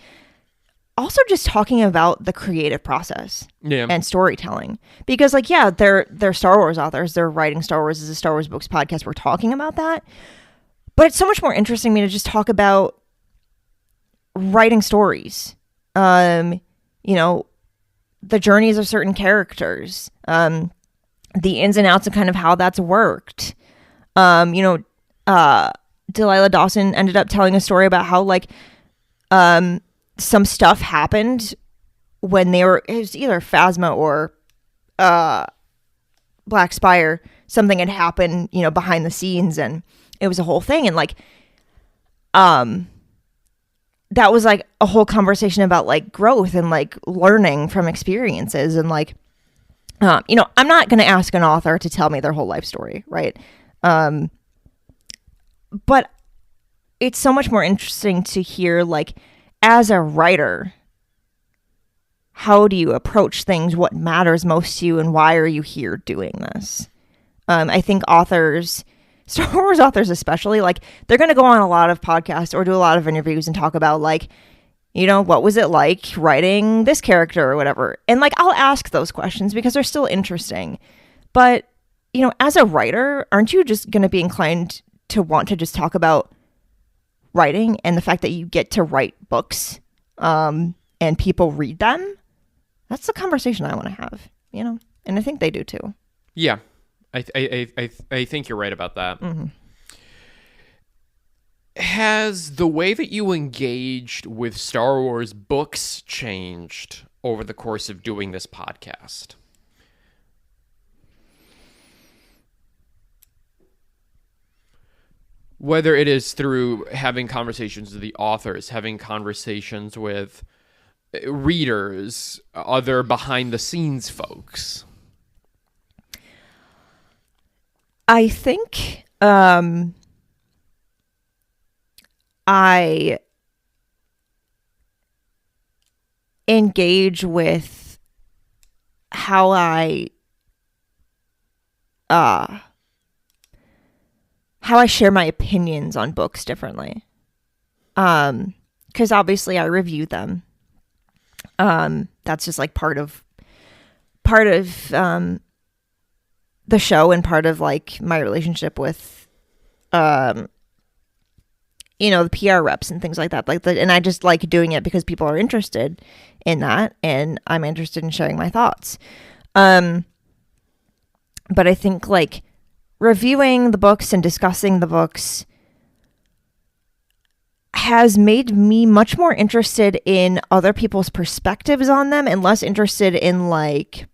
also just talking about the creative process and storytelling. Because like, yeah, they're Star Wars authors. They're writing Star Wars as a Star Wars books podcast. We're talking about that. But it's so much more interesting to me to just talk about writing stories, the journeys of certain characters, the ins and outs of kind of how that's worked. Delilah Dawson ended up telling a story about how like some stuff happened when it was either Phasma or Black Spire. Something had happened, behind the scenes, and it was a whole thing. And like, that was like a whole conversation about like growth and like learning from experiences. And like, I'm not going to ask an author to tell me their whole life story, right? But it's so much more interesting to hear, like, as a writer, how do you approach things? What matters most to you, and why are you here doing this? I think authors, Star Wars authors especially, like, they're going to go on a lot of podcasts or do a lot of interviews and talk about, like, what was it like writing this character or whatever? And, like, I'll ask those questions because they're still interesting. But, as a writer, aren't you just going to be inclined to want to just talk about writing and the fact that you get to write books and people read them? That's the conversation I want to have, and I think they do too. Yeah. I think you're right about that. Mm-hmm. Has the way that you engaged with Star Wars books changed over the course of doing this podcast? Whether it is through having conversations with the authors, having conversations with readers, other behind-the-scenes folks. I think I engage with how I share my opinions on books differently. Because obviously I review them. That's just like part of the show and part of like my relationship with, the PR reps and things like that. And I just like doing it because people are interested in that, and I'm interested in sharing my thoughts. But I think like reviewing the books and discussing the books has made me much more interested in other people's perspectives on them and less interested in like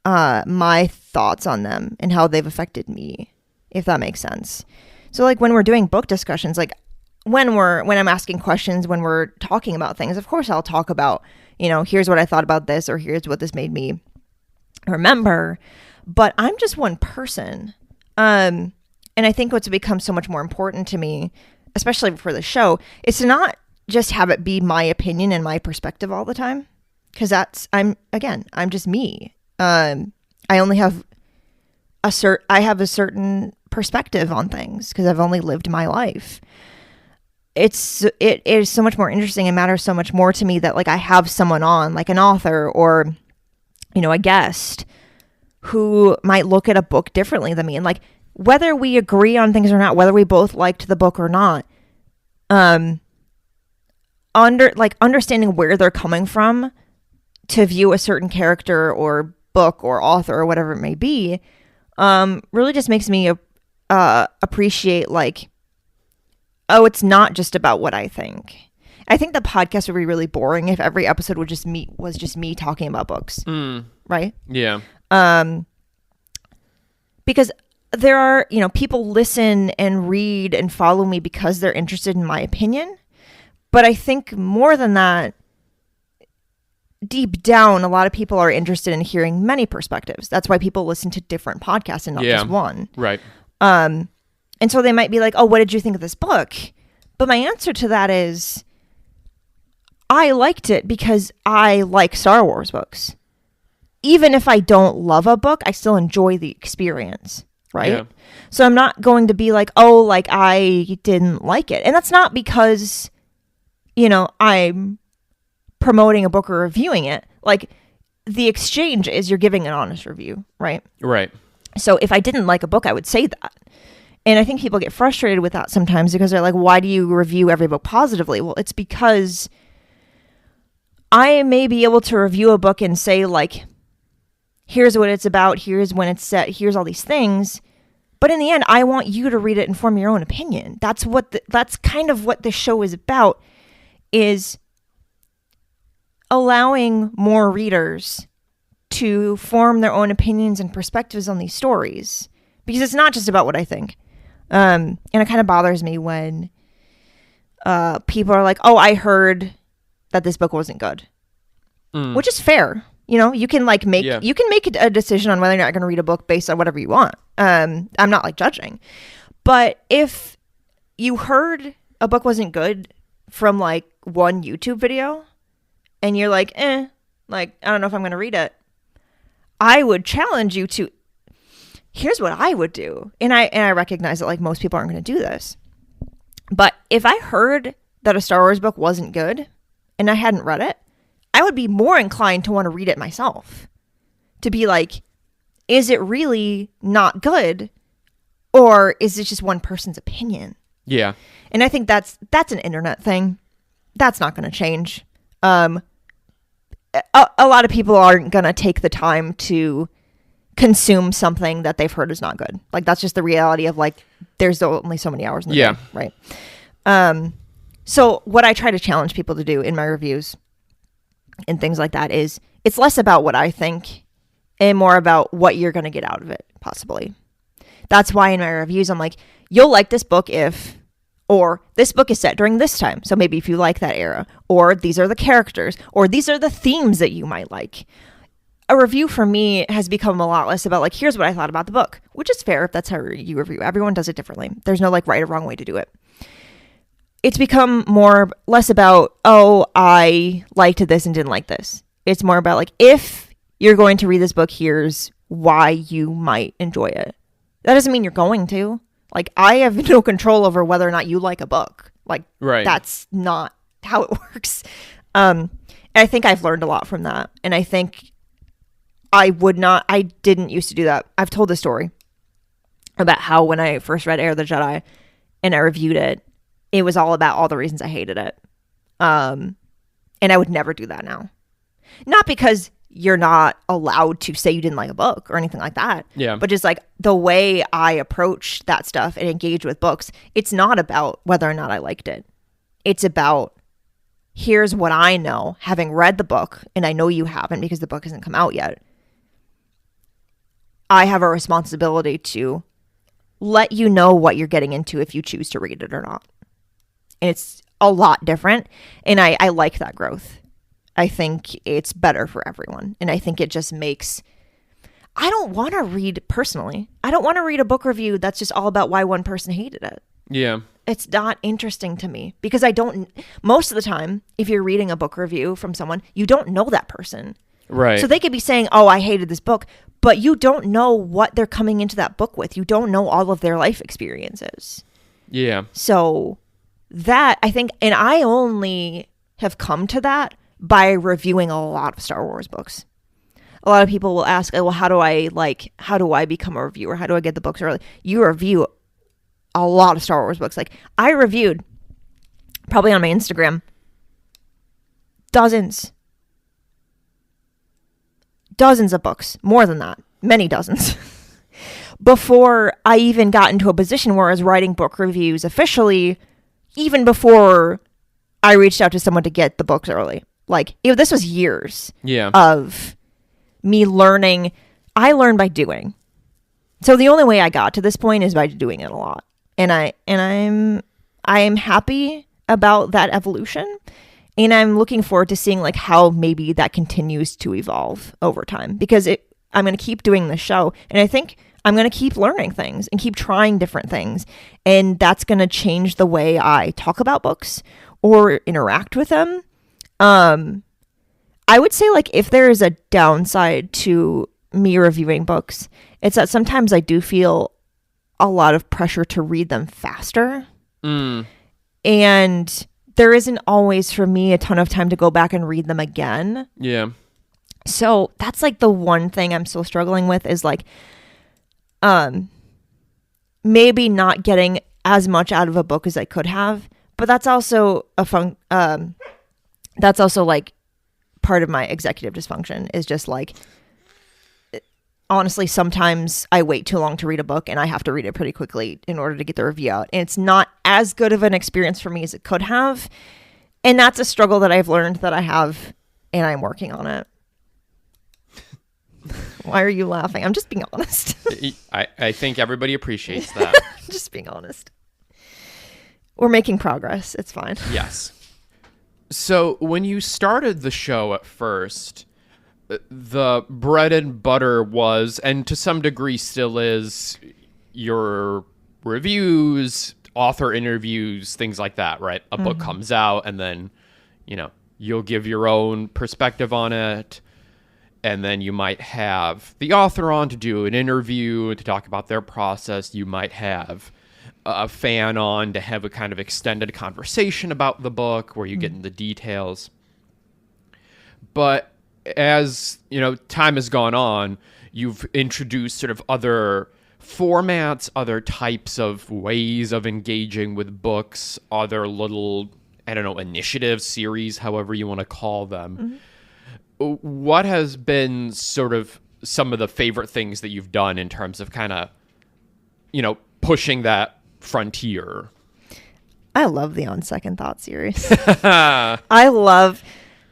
my thoughts on them and how they've affected me, if that makes sense. So like when we're doing book discussions, like when I'm asking questions, when we're talking about things, of course I'll talk about, here's what I thought about this, or here's what this made me remember. But I'm just one person. And I think what's become so much more important to me, especially for the show, is to not just have it be my opinion and my perspective all the time. Because I'm just me. I only have a certain perspective on things because I've only lived my life. It is so much more interesting and matters so much more to me that like I have someone on, like an author or, a guest who might look at a book differently than me. And like, whether we agree on things or not, whether we both liked the book or not, understanding where they're coming from to view a certain character or book or author or whatever it may be, really just makes me appreciate like, oh, it's not just about what I think. I think the podcast would be really boring if every episode was just me talking about books. Right? Yeah. Because there are, people listen and read and follow me because they're interested in my opinion. But I think more than that, deep down, a lot of people are interested in hearing many perspectives. That's why people listen to different podcasts and not just one. Right. And so they might be like, oh, what did you think of this book? But my answer to that is, I liked it because I like Star Wars books. Even if I don't love a book, I still enjoy the experience, right? Yeah. So I'm not going to be like, oh, like I didn't like it. And that's not because, I'm promoting a book or reviewing it. Like, the exchange is you're giving an honest review, right? Right. So if I didn't like a book, I would say that. And I think people get frustrated with that sometimes because they're like, why do you review every book positively? Well, it's because I may be able to review a book and say, like, here's what it's about, here's when it's set, here's all these things. But in the end, I want you to read it and form your own opinion. That's kind of what the show is about, is allowing more readers to form their own opinions and perspectives on these stories. Because it's not just about what I think. And it kind of bothers me when people are like, oh, I heard that this book wasn't good. Which is fair. You can make a decision on whether or not you're going to read a book based on whatever you want. I'm not like judging. But if you heard a book wasn't good from like one YouTube video and you're like, I don't know if I'm going to read it, I would challenge you to, here's what I would do. And I recognize that like most people aren't going to do this. But if I heard that a Star Wars book wasn't good and I hadn't read it, I would be more inclined to want to read it myself. To be like, is it really not good? Or is it just one person's opinion? Yeah. And I think that's an internet thing. That's not going to change. A lot of people aren't going to take the time to consume something that they've heard is not good. Like, that's just the reality of like, there's only so many hours in the day, right? So what I try to challenge people to do in my reviews and things like that is, it's less about what I think and more about what you're going to get out of it, possibly. That's why in my reviews, I'm like, you'll like this book or this book is set during this time. So maybe if you like that era, or these are the characters, or these are the themes that you might like. A review for me has become a lot less about like, here's what I thought about the book, which is fair if that's how you review. Everyone does it differently. There's no like right or wrong way to do it. It's become less about, oh, I liked this and didn't like this. It's more about like, if you're going to read this book, here's why you might enjoy it. That doesn't mean you're going to. Like, I have no control over whether or not you like a book. Like, right. That's not how it works. And I think I've learned a lot from that. And I think I didn't used to do that. I've told this story about how when I first read Heir of the Jedi and I reviewed it, it was all about all the reasons I hated it. And I would never do that now. Not because you're not allowed to say you didn't like a book or anything like that. Yeah. But just like the way I approach that stuff and engage with books, it's not about whether or not I liked it. It's about, here's what I know, having read the book, and I know you haven't because the book hasn't come out yet. I have a responsibility to let you know what you're getting into if you choose to read it or not. And it's a lot different. And I like that growth. I think it's better for everyone. And I think it just makes... I don't want to read, personally, I don't want to read a book review that's just all about why one person hated it. Yeah. It's not interesting to me because most of the time, if you're reading a book review from someone, you don't know that person. Right. So they could be saying, oh, I hated this book, but you don't know what they're coming into that book with. You don't know all of their life experiences. Yeah. So that, I think, and I only have come to that by reviewing a lot of Star Wars books. A lot of people will ask, well, how do I become a reviewer? How do I get the books early? You review a lot of Star Wars books. Like, I reviewed, probably on my Instagram, dozens of books, more than that, many dozens, before I even got into a position where I was writing book reviews officially, even before I reached out to someone to get the books early. Like, this was years of me learning. I learned by doing. So the only way I got to this point is by doing it a lot. And I'm happy about that evolution. And I'm looking forward to seeing like how maybe that continues to evolve over time, because I'm going to keep doing the show. And I think I'm going to keep learning things and keep trying different things. And that's going to change the way I talk about books or interact with them. I would say like if there is a downside to me reviewing books, it's that sometimes I do feel a lot of pressure to read them faster. And there isn't always for me a ton of time to go back and read them again. Yeah. So that's like the one thing I'm still struggling with is like, maybe not getting as much out of a book as I could have, but that's also that's also like part of my executive dysfunction is just like, honestly, sometimes I wait too long to read a book and I have to read it pretty quickly in order to get the review out. And it's not as good of an experience for me as it could have. And that's a struggle that I've learned that I have, and I'm working on it. Why are you laughing? I'm just being honest. I think everybody appreciates that. Just being honest. We're making progress. It's fine. Yes. So when you started the show at first, the bread and butter was, and to some degree still is, your reviews, author interviews, things like that, right? A book comes out and then, you'll give your own perspective on it. And then you might have the author on to do an interview and to talk about their process. You might have a fan on to have a kind of extended conversation about the book where you get into details. But as, time has gone on, you've introduced sort of other formats, other types of ways of engaging with books, other little, initiatives, series, however you want to call them. What has been sort of some of the favorite things that you've done in terms of kind of, pushing that frontier? I love the On Second Thought series. I love,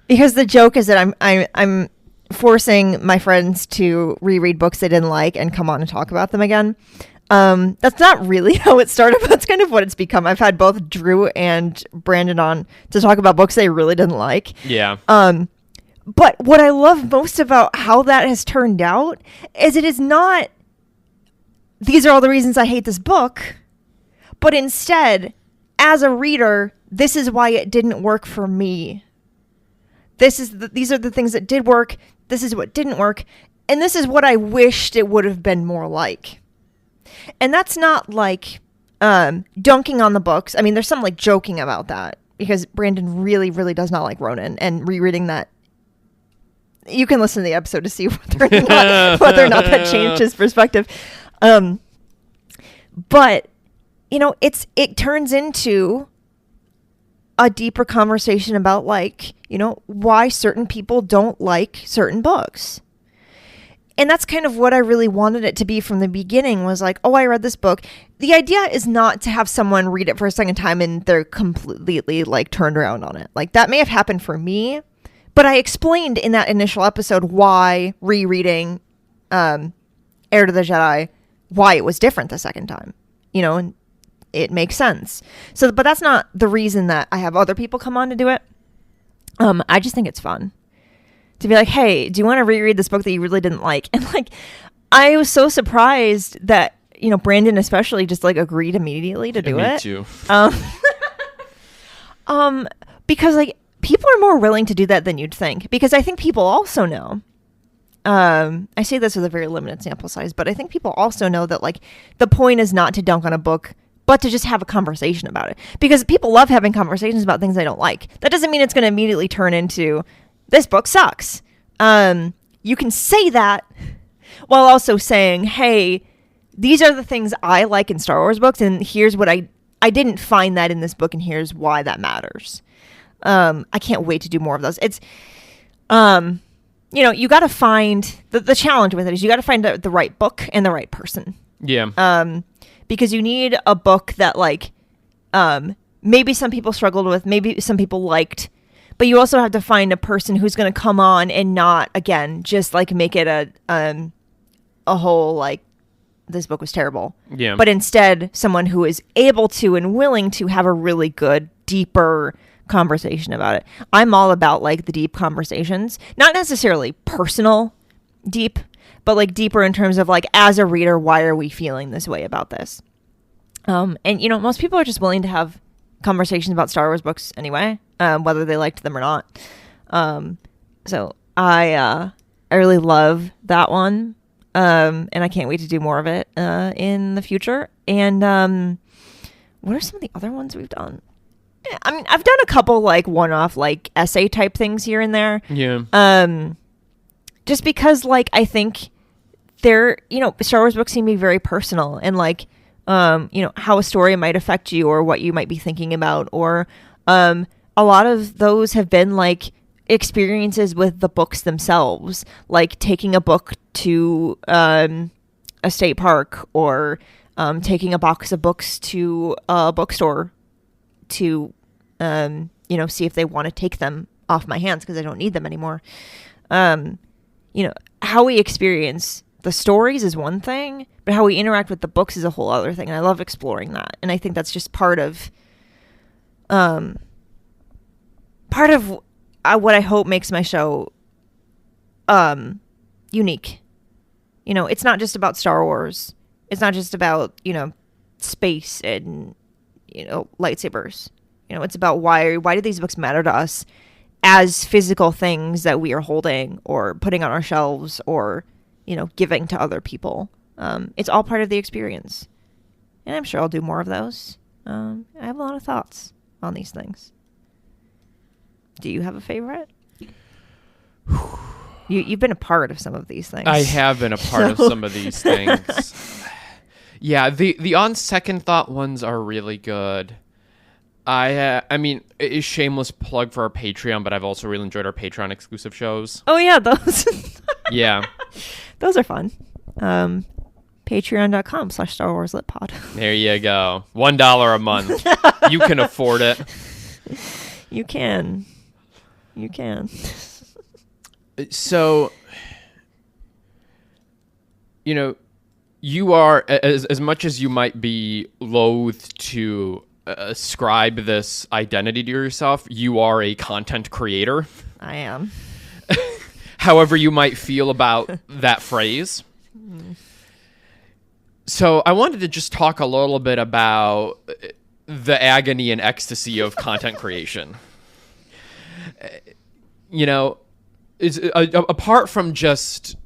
because the joke is that I'm forcing my friends to reread books they didn't like and come on and talk about them again. That's not really how it started, but that's kind of what it's become. I've had both Drew and Brandon on to talk about books they really didn't like. Yeah. But what I love most about how that has turned out is it is not, these are all the reasons I hate this book, but instead, as a reader, this is why it didn't work for me. These are the things that did work. This is what didn't work. And this is what I wished it would have been more like. And that's not like dunking on the books. I mean, there's some like joking about that because Brandon really, really does not like Ronan, and rereading that, you can listen to the episode to see whether or not that changed his perspective. But, it turns into a deeper conversation about like, why certain people don't like certain books. And that's kind of what I really wanted it to be from the beginning, was like, oh, I read this book. The idea is not to have someone read it for a second time and they're completely like turned around on it. Like that may have happened for me, but I explained in that initial episode why rereading Heir to the Jedi, why it was different the second time, and it makes sense. So, but that's not the reason that I have other people come on to do it. I just think it's fun to be like, hey, do you want to reread this book that you really didn't like? And like, I was so surprised that, Brandon especially just like agreed immediately to do it. Me too. Because like, people are more willing to do that than you'd think, because I think people also know, I say this with a very limited sample size, but I think people also know that like the point is not to dunk on a book, but to just have a conversation about it, because people love having conversations about things they don't like. That doesn't mean it's going to immediately turn into, this book sucks. You can say that while also saying, hey, these are the things I like in Star Wars books, and here's what I didn't find that in this book, and here's why that matters. I can't wait to do more of those. It's, you got to find, the challenge with it is you got to find the right book and the right person. Yeah. Because you need a book that like, maybe some people struggled with, maybe some people liked, but you also have to find a person who's going to come on and not, again, just like make it a whole like, this book was terrible. Yeah. But instead, someone who is able to and willing to have a really good, deeper conversation about it. I'm all about like the deep conversations, not necessarily personal deep, but like deeper in terms of like, as a reader, why are we feeling this way about this? And you know, most people are just willing to have conversations about Star Wars books anyway, whether they liked them or not. So I really love that one. And I can't wait to do more of it in the future. And what are some of the other ones we've done? I mean, I've done a couple like one-off like essay type things here and there. Yeah. Just because like I think they're, you know, Star Wars books seem to be very personal and like, you know, how a story might affect you or what you might be thinking about. Or a lot of those have been like experiences with the books themselves, like taking a book to a state park or taking a box of books to a bookstore to, you know, see if they want to take them off my hands because I don't need them anymore. You know, how we experience the stories is one thing, but how we interact with the books is a whole other thing. And I love exploring that. And I think that's just part of what I hope makes my show unique. You know, it's not just about Star Wars. It's not just about, you know, space and, you know, lightsabers. You know, it's about why do these books matter to us as physical things that we are holding or putting on our shelves or, you know, giving to other people. It's all part of the experience. And I'm sure I'll do more of those. I have a lot of thoughts on these things. Do you have a favorite? You've been a part of some of these things. I have been a part of some of these things. Yeah, the on second thought ones are really good. I mean, it's shameless plug for our Patreon, but I've also really enjoyed our Patreon exclusive shows. Oh yeah, those. Yeah. Those are fun. Patreon.com/Star Wars Lit Pod. There you go. $1 a month. You can afford it. You can. So, you know, you are, as much as you might be loath to ascribe this identity to yourself, you are a content creator. I am. However you might feel about that phrase. So I wanted to just talk a little bit about the agony and ecstasy of content creation. You know, is apart from just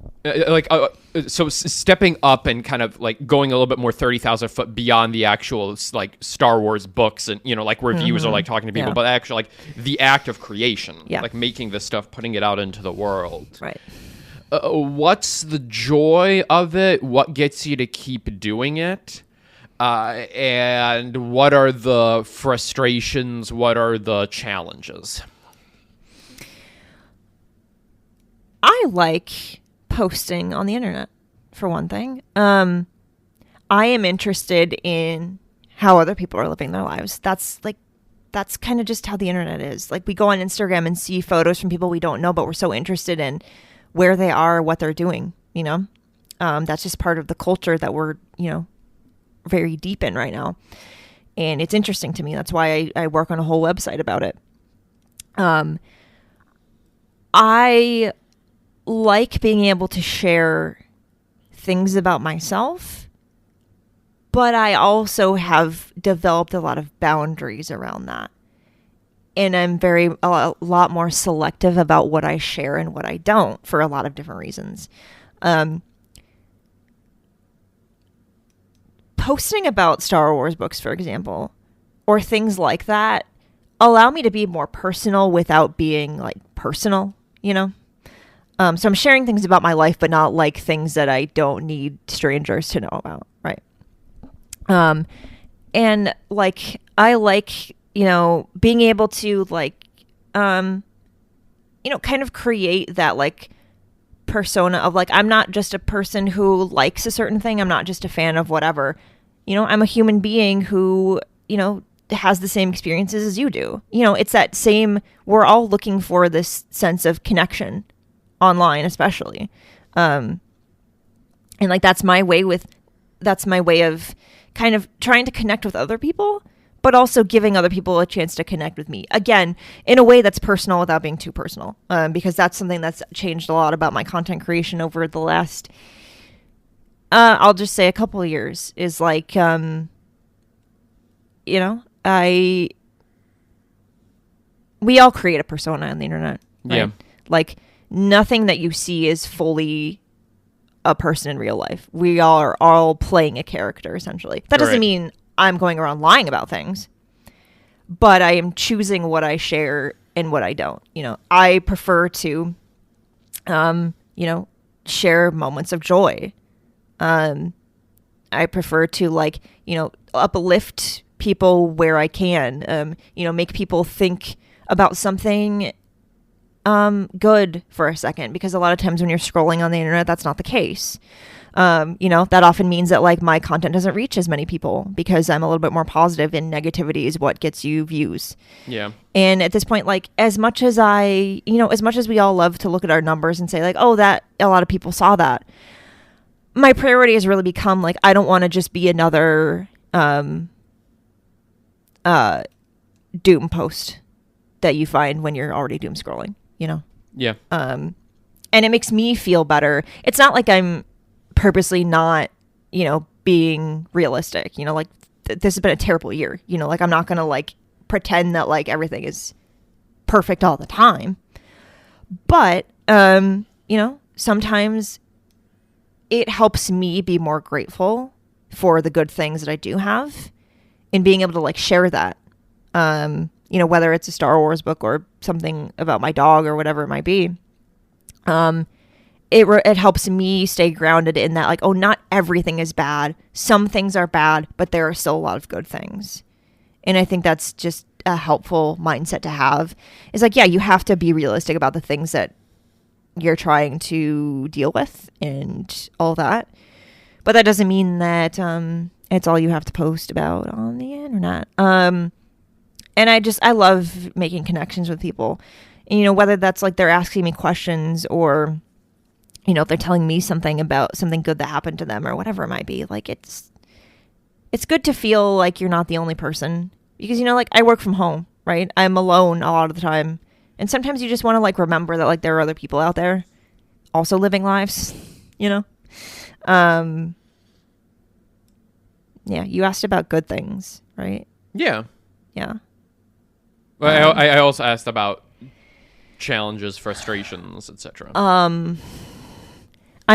stepping up and kind of like going a little bit more 30,000 foot beyond the actual like Star Wars books and, you know, like reviews or like talking to people, but actually like the act of creation, like making this stuff, putting it out into the world. Right. What's the joy of it? What gets you to keep doing it? And what are the frustrations? What are the challenges? I like posting on the internet, for one thing. I am interested in how other people are living their lives. That's kind of just how the internet is. Like, we go on Instagram and see photos from people we don't know, but we're so interested in where they are, what they're doing, you know? That's just part of the culture that we're, you know, very deep in right now. And it's interesting to me. That's why I work on a whole website about it. I like being able to share things about myself, but I also have developed a lot of boundaries around that. And I'm a lot more selective about what I share and what I don't for a lot of different reasons. Posting about Star Wars books, for example, or things like that, allow me to be more personal without being like personal, you know? So I'm sharing things about my life, but not like things that I don't need strangers to know about, right? And like, I like, you know, being able to like, you know, kind of create that like persona of like, I'm not just a person who likes a certain thing. I'm not just a fan of whatever, you know, I'm a human being who, you know, has the same experiences as you do. You know, it's that same, we're all looking for this sense of connection online, especially. And like, that's my way of kind of trying to connect with other people, but also giving other people a chance to connect with me. Again, in a way that's personal without being too personal. Because that's something that's changed a lot about my content creation over the last, I'll just say a couple of years, is like, you know, we all create a persona on the internet. Right? Yeah. Like, nothing that you see is fully a person in real life. We are all playing a character, essentially. That doesn't mean I'm going around lying about things, but I am choosing what I share and what I don't. You know, I prefer to, you know, share moments of joy. I prefer to, like, you know, uplift people where I can, you know, make people think about something good for a second, because a lot of times when you're scrolling on the internet, that's not the case. You know, that often means that, like, my content doesn't reach as many people because I'm a little bit more positive, and negativity is what gets you views. Yeah. And at this point, like, as much as we all love to look at our numbers and say, like, oh, that a lot of people saw that, my priority has really become, like, I don't want to just be another doom post that you find when you're already doom scrolling, you know? Yeah. And it makes me feel better. It's not like I'm purposely not, you know, being realistic, you know, like, this has been a terrible year, you know, like, I'm not going to, like, pretend that, like, everything is perfect all the time. But, you know, sometimes it helps me be more grateful for the good things that I do have, and being able to, like, share that. You know, whether it's a Star Wars book or something about my dog or whatever it might be. It helps me stay grounded in that, like, oh, not everything is bad. Some things are bad, but there are still a lot of good things. And I think that's just a helpful mindset to have. It's like, yeah, you have to be realistic about the things that you're trying to deal with and all that. But that doesn't mean that it's all you have to post about on the internet. And I love making connections with people. And, you know, whether that's, like, they're asking me questions, or, you know, if they're telling me something about something good that happened to them or whatever it might be. Like, it's good to feel like you're not the only person, because, you know, like, I work from home, right? I'm alone a lot of the time. And sometimes you just want to, like, remember that, like, there are other people out there also living lives, you know? Yeah, you asked about good things, right? Yeah. Yeah. Well, I also asked about challenges, frustrations, etc. I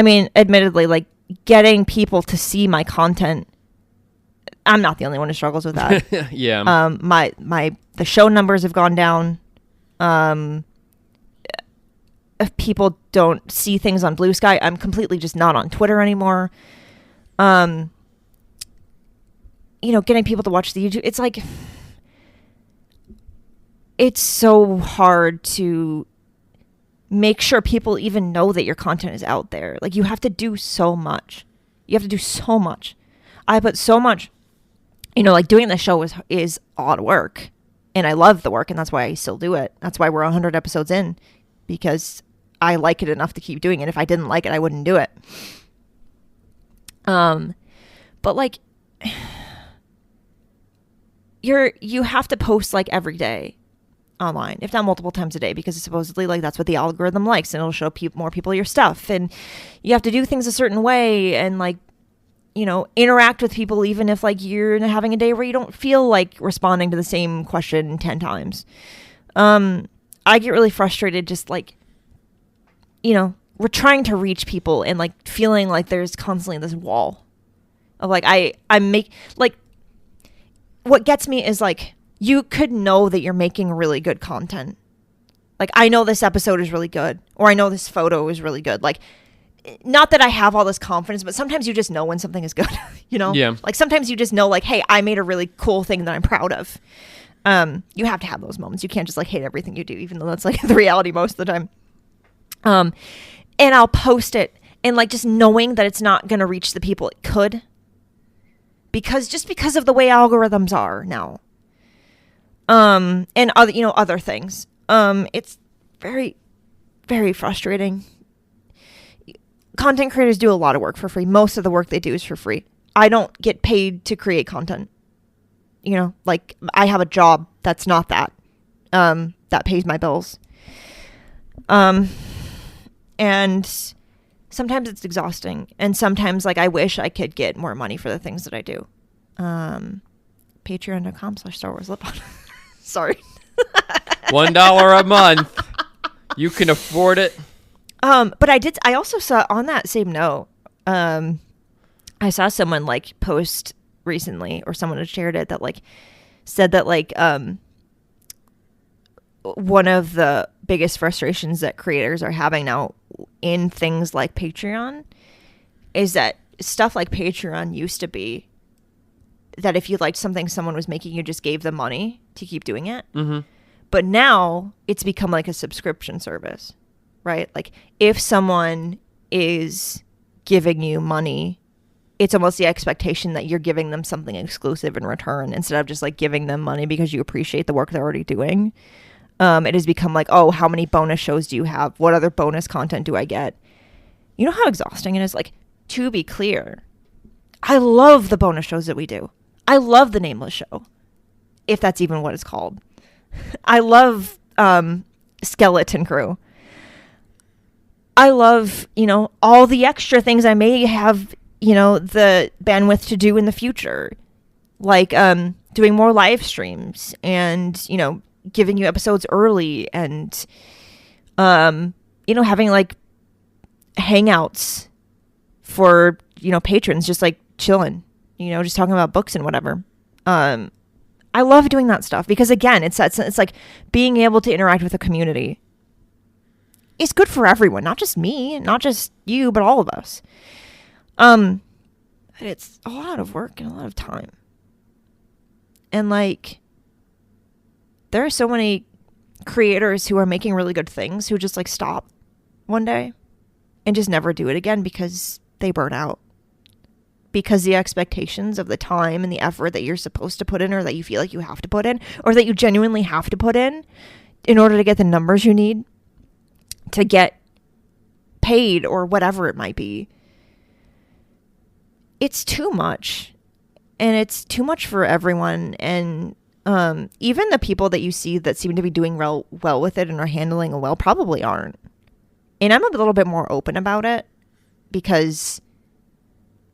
mean, admittedly, like, getting people to see my content, I'm not the only one who struggles with that. Yeah. The show numbers have gone down. If people don't see things on Blue Sky, I'm completely just not on Twitter anymore. You know, getting people to watch the YouTube, it's like, it's so hard to make sure people even know that your content is out there. Like, you have to do so much. I put so much, you know, like, doing the show is a lot of work, and I love the work, and that's why I still do it. That's why we're 100 episodes in, because I like it enough to keep doing it. If I didn't like it, I wouldn't do it. But, like, you have to post, like, every day online, if not multiple times a day, because supposedly, like, that's what the algorithm likes, and it'll show more people your stuff, and you have to do things a certain way, and, like, you know, interact with people, even if, like, you're having a day where you don't feel like responding to the same question 10 times. I get really frustrated, just, like, you know, we're trying to reach people, and, like, feeling like there's constantly this wall of, like, what gets me is, like, you could know that you're making really good content. Like, I know this episode is really good, or I know this photo is really good. Like, not that I have all this confidence, but sometimes you just know when something is good, you know? Yeah. Like, sometimes you just know, like, hey, I made a really cool thing that I'm proud of. You have to have those moments. You can't just, like, hate everything you do, even though that's, like, the reality most of the time. And I'll post it, and, like, just knowing that it's not going to reach the people it could. Because of the way algorithms are now. And other, other things. It's very, very frustrating. Content creators do a lot of work for free. Most of the work they do is for free. I don't get paid to create content. Like I have a job that's not that. That pays my bills. And sometimes it's exhausting. And sometimes like I wish I could get more money for the things that I do. Patreon.com/Star Wars Lit Pod. Sorry. $1 a month. You can afford it. But I also saw on that same note, I saw someone like post recently, or someone had shared it, that like said that like, one of the biggest frustrations that creators are having now in things like Patreon is that stuff like Patreon used to be that if you liked something someone was making, you just gave them money to keep doing it. Mm-hmm. But now it's become like a subscription service, right? Like if someone is giving you money, it's almost the expectation that you're giving them something exclusive in return instead of just like giving them money because you appreciate the work they're already doing. It has become like, oh, how many bonus shows do you have? What other bonus content do I get? You know how exhausting it is? Like, to be clear, I love the bonus shows that we do. I love the Nameless Show, if that's even what it's called. I love Skeleton Crew. I love, all the extra things I may have, the bandwidth to do in the future. Like doing more live streams and, giving you episodes early and, having like hangouts for, patrons, just like chilling, just talking about books and whatever. I love doing that stuff because again, it's like being able to interact with a community. It's good for everyone, not just me, not just you, but all of us. It's a lot of work and a lot of time. And like, there are so many creators who are making really good things who just like stop one day and just never do it again because they burn out. Because the expectations of the time and the effort that you're supposed to put in, or that you feel like you have to put in, or that you genuinely have to put in order to get the numbers you need to get paid or whatever it might be, it's too much. And it's too much for everyone. And even the people that you see that seem to be doing well with it and are handling it well probably aren't. And I'm a little bit more open about it because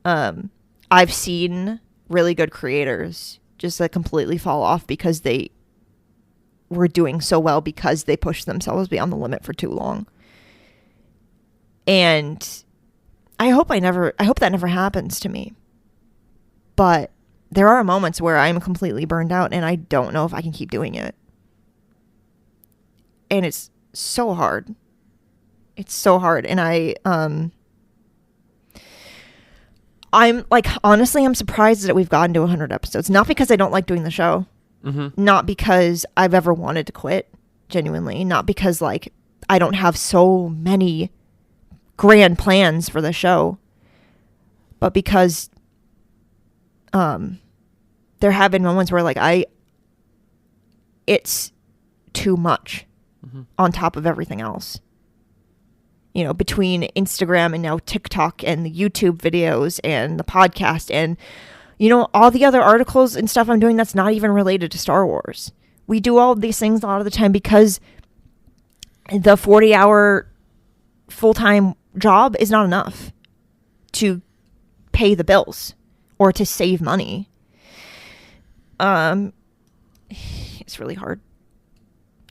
I've seen really good creators just like completely fall off because they were doing so well because they pushed themselves beyond the limit for too long. And I hope that never happens to me. But there are moments where I'm completely burned out and I don't know if I can keep doing it. And it's so hard. It's so hard. And I'm like, honestly, I'm surprised that we've gotten to 100 episodes. Not because I don't like doing the show. Mm-hmm. Not because I've ever wanted to quit, genuinely. Not because like I don't have so many grand plans for the show. But because there have been moments where like it's too much on top of everything else. Between Instagram and now TikTok and the YouTube videos and the podcast and, all the other articles and stuff I'm doing that's not even related to Star Wars. We do all of these things a lot of the time because the 40-hour full-time job is not enough to pay the bills or to save money. It's really hard.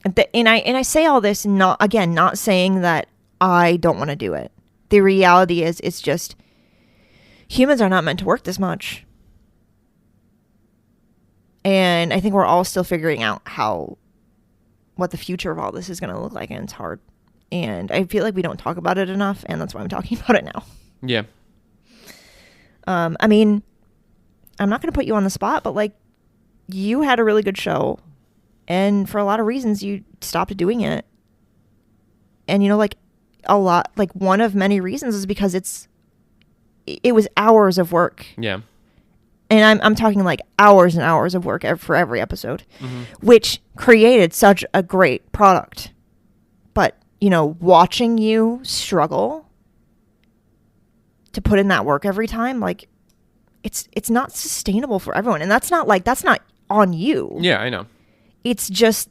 And I say all this not saying that I don't want to do it. The reality is it's just humans are not meant to work this much. And I think we're all still figuring out what the future of all this is going to look like, and it's hard. And I feel like we don't talk about it enough, and that's why I'm talking about it now. Yeah. I mean, I'm not going to put you on the spot, but like, you had a really good show, and for a lot of reasons you stopped doing it. And one of many reasons is because it was hours of work. Yeah. and I'm talking like hours and hours of work for every episode, which created such a great product. But, watching you struggle to put in that work every time, like, it's not sustainable for everyone. And that's not on you. Yeah, I know. It's just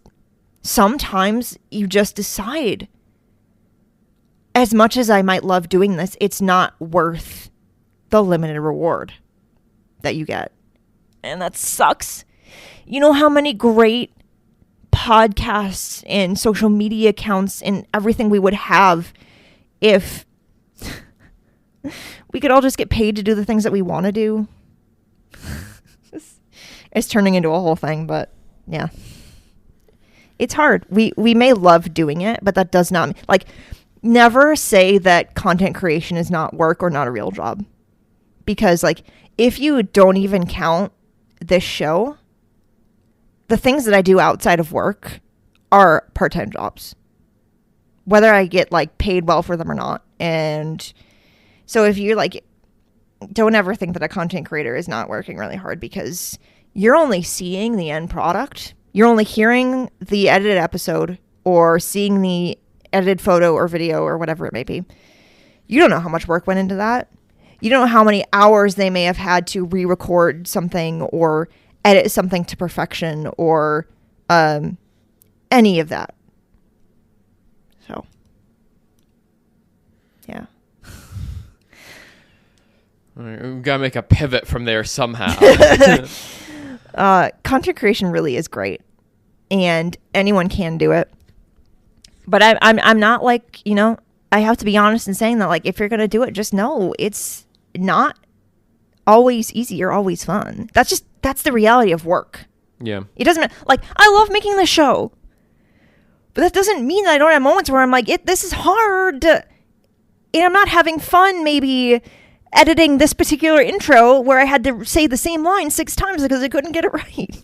sometimes you just decide, as much as I might love doing this, it's not worth the limited reward that you get. And that sucks. You know how many great podcasts and social media accounts and everything we would have if we could all just get paid to do the things that we want to do? It's turning into a whole thing, but yeah. It's hard. We may love doing it, but that does not, like, never say that content creation is not work or not a real job. Because, like, if you don't even count this show, the things that I do outside of work are part-time jobs, whether I get, like, paid well for them or not. And so if you're like, don't ever think that a content creator is not working really hard, because you're only seeing the end product. You're only hearing the edited episode or seeing the edited photo or video or whatever it may be. You don't know how much work went into that. You don't know how many hours they may have had to re-record something or edit something to perfection or any of that. So, yeah. All right, we've got to make a pivot from there somehow. Content creation really is great, and anyone can do it. But I'm not like, I have to be honest in saying that, like, if you're gonna do it, just know it's not always easy or always fun. That's the reality of work. Yeah. It doesn't, like, I love making the show, but that doesn't mean that I don't have moments where I'm like, this is hard, and I'm not having fun maybe editing this particular intro where I had to say the same line 6 times because I couldn't get it right,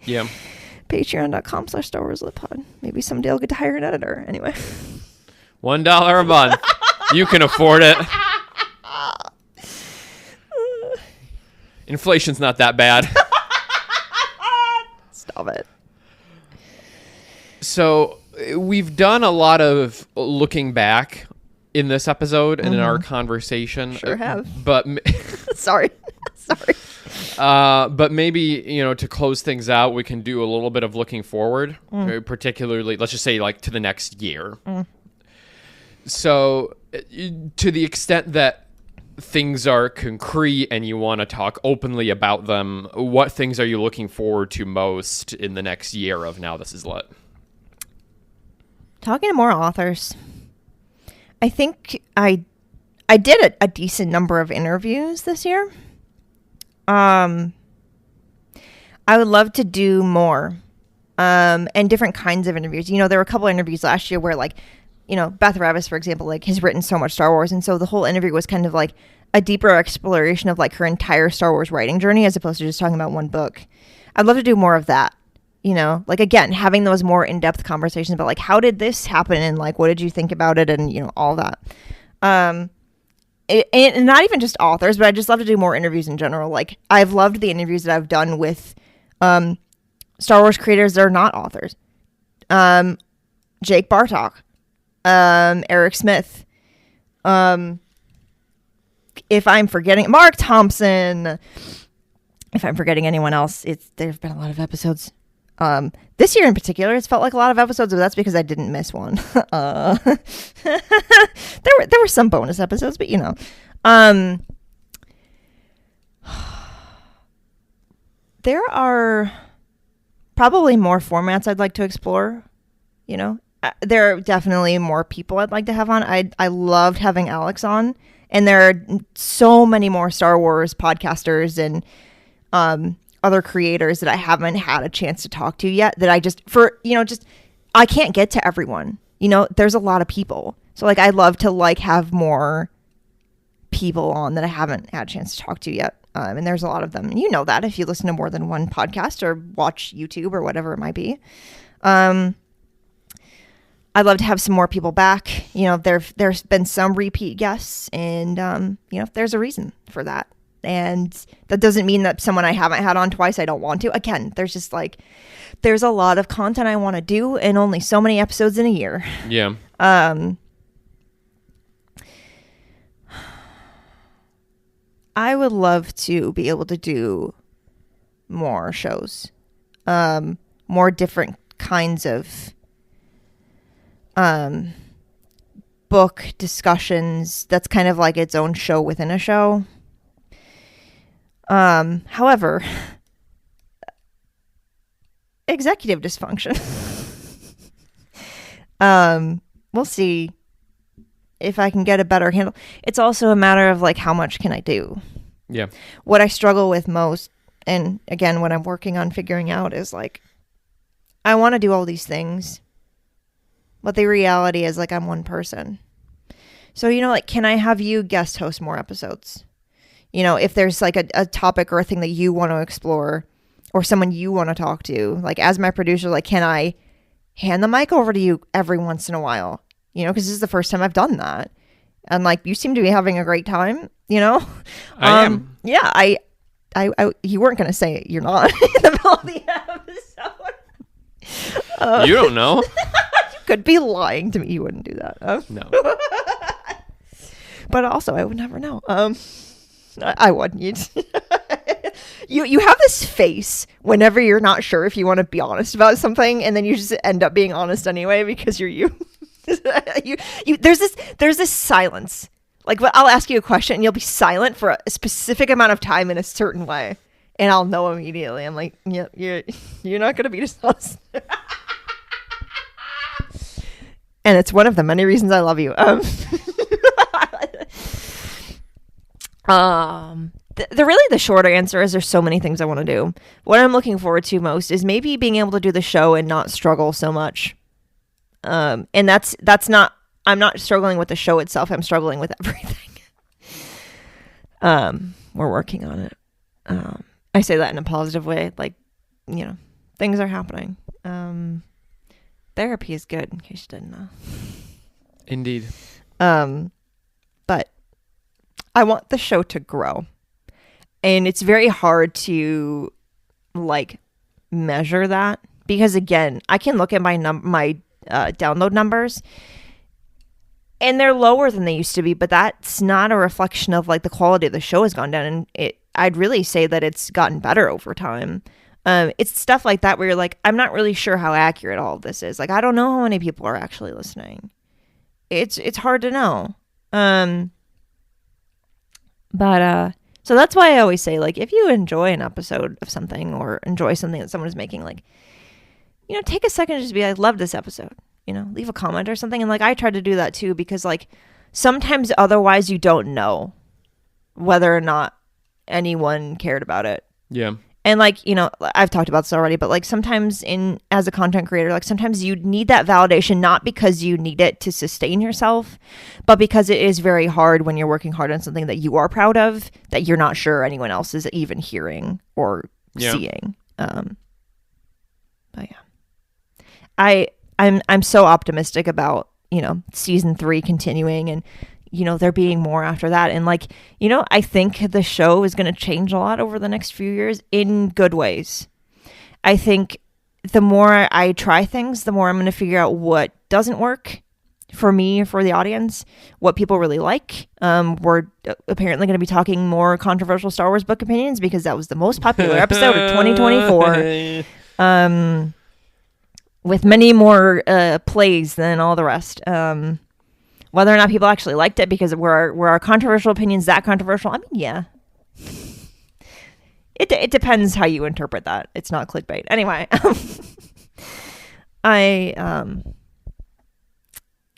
Yeah. Patreon.com/Star Wars Lit Pod. Maybe someday I'll get to hire an editor. Anyway. $1 a month. You can afford it. Inflation's not that bad. Stop it. So we've done a lot of looking back in this episode and in our conversation. Sure have. But Sorry. But maybe, to close things out, we can do a little bit of looking forward, particularly, let's just say, like, to the next year. So to the extent that things are concrete and you want to talk openly about them, what things are you looking forward to most in the next year of Now This Is Lit? Talking to more authors. I think I did a decent number of interviews this year. I would love to do more, and different kinds of interviews. There were a couple of interviews last year where, like, Beth Revis, for example, like, has written so much Star Wars, and so the whole interview was kind of like a deeper exploration of, like, her entire Star Wars writing journey as opposed to just talking about one book. I'd love to do more of that. Like, again, having those more in-depth conversations about, like, how did this happen and, like, what did you think about it and, all that. And not even just authors, but I just love to do more interviews in general. Like, I've loved the interviews that I've done with Star Wars creators that are not authors. Jake Bartok, Eric Smith, if I'm forgetting, Mark Thompson, if I'm forgetting anyone else, there's been a lot of episodes. This year in particular, it's felt like a lot of episodes, but that's because I didn't miss one. There were some bonus episodes, but there are probably more formats I'd like to explore. There are definitely more people I'd like to have on. I loved having Alex on, and there are so many more Star Wars podcasters and other creators that I haven't had a chance to talk to yet, that I I can't get to everyone. There's a lot of people. So, like, I'd love to, like, have more people on that I haven't had a chance to talk to yet. And there's a lot of them. And you know that if you listen to more than one podcast or watch YouTube or whatever it might be. I'd love to have some more people back. There's been some repeat guests, and there's a reason for that. And that doesn't mean that someone I haven't had on twice I don't want to. Again, there's just like, there's a lot of content I want to do and only so many episodes in a year. Yeah. I would love to be able to do more shows, more different kinds of book discussions. That's kind of like its own show within a show. However, executive dysfunction. We'll see if I can get a better handle. It's also a matter of like, how much can I do? Yeah. What I struggle with most, and again, what I'm working on figuring out is like, I want to do all these things, but the reality is like, I'm one person. So, you know, like, can I have you guest host more episodes? You know, if there's like a topic or a thing that you want to explore or someone you want to talk to, like as my producer, like, can I hand the mic over to you every once in a while? You know, because this is the first time I've done that. And like, you seem to be having a great time, you know? I am. Yeah, I you weren't going to say it. You're not in the middle of the episode. You don't know. You could be lying to me. You wouldn't do that. No. But also, I would never know. I wouldn't. You have this face whenever you're not sure if you want to be honest about something, and then you just end up being honest anyway because you're you. There's this silence. Like, I'll ask you a question and you'll be silent for a specific amount of time in a certain way, and I'll know immediately. I'm like, yeah, you're not gonna be dishonest. And it's one of the many reasons I love you. The shorter answer is there's so many things I want to do. What I'm looking forward to most is maybe being able to do the show and not struggle so much. And that's not, I'm not struggling with the show itself. I'm struggling with everything. We're working on it. I say that in a positive way. Like, you know, things are happening. Therapy is good, in case you didn't know. Indeed. But I want the show to grow. And it's very hard to like measure that because again, I can look at my download numbers and they're lower than they used to be, but that's not a reflection of like the quality of the show has gone down. And I'd really say that it's gotten better over time. It's stuff like that where you're like, I'm not really sure how accurate all of this is. Like, I don't know how many people are actually listening. It's hard to know. So that's why I always say, like, if you enjoy an episode of something or enjoy something that someone is making, like, you know, take a second to just be like, love this episode, you know, leave a comment or something. And like, I try to do that too, because like sometimes otherwise you don't know whether or not anyone cared about it. Yeah. And like, you know, I've talked about this already, but like sometimes as a content creator, like sometimes you need that validation, not because you need it to sustain yourself, but because it is very hard when you're working hard on something that you are proud of, that you're not sure anyone else is even hearing or seeing. But yeah, I'm so optimistic about, you know, season 3 continuing and, you know, there being more after that. And like, you know, I think the show is going to change a lot over the next few years in good ways. I think the more I try things, the more I'm going to figure out what doesn't work for me, for the audience, what people really like. We're apparently going to be talking more controversial Star Wars book opinions because that was the most popular episode of 2024. With many more plays than all the rest. Whether or not people actually liked it because were our controversial opinions that controversial? I mean, yeah. It depends how you interpret that. It's not clickbait. Anyway,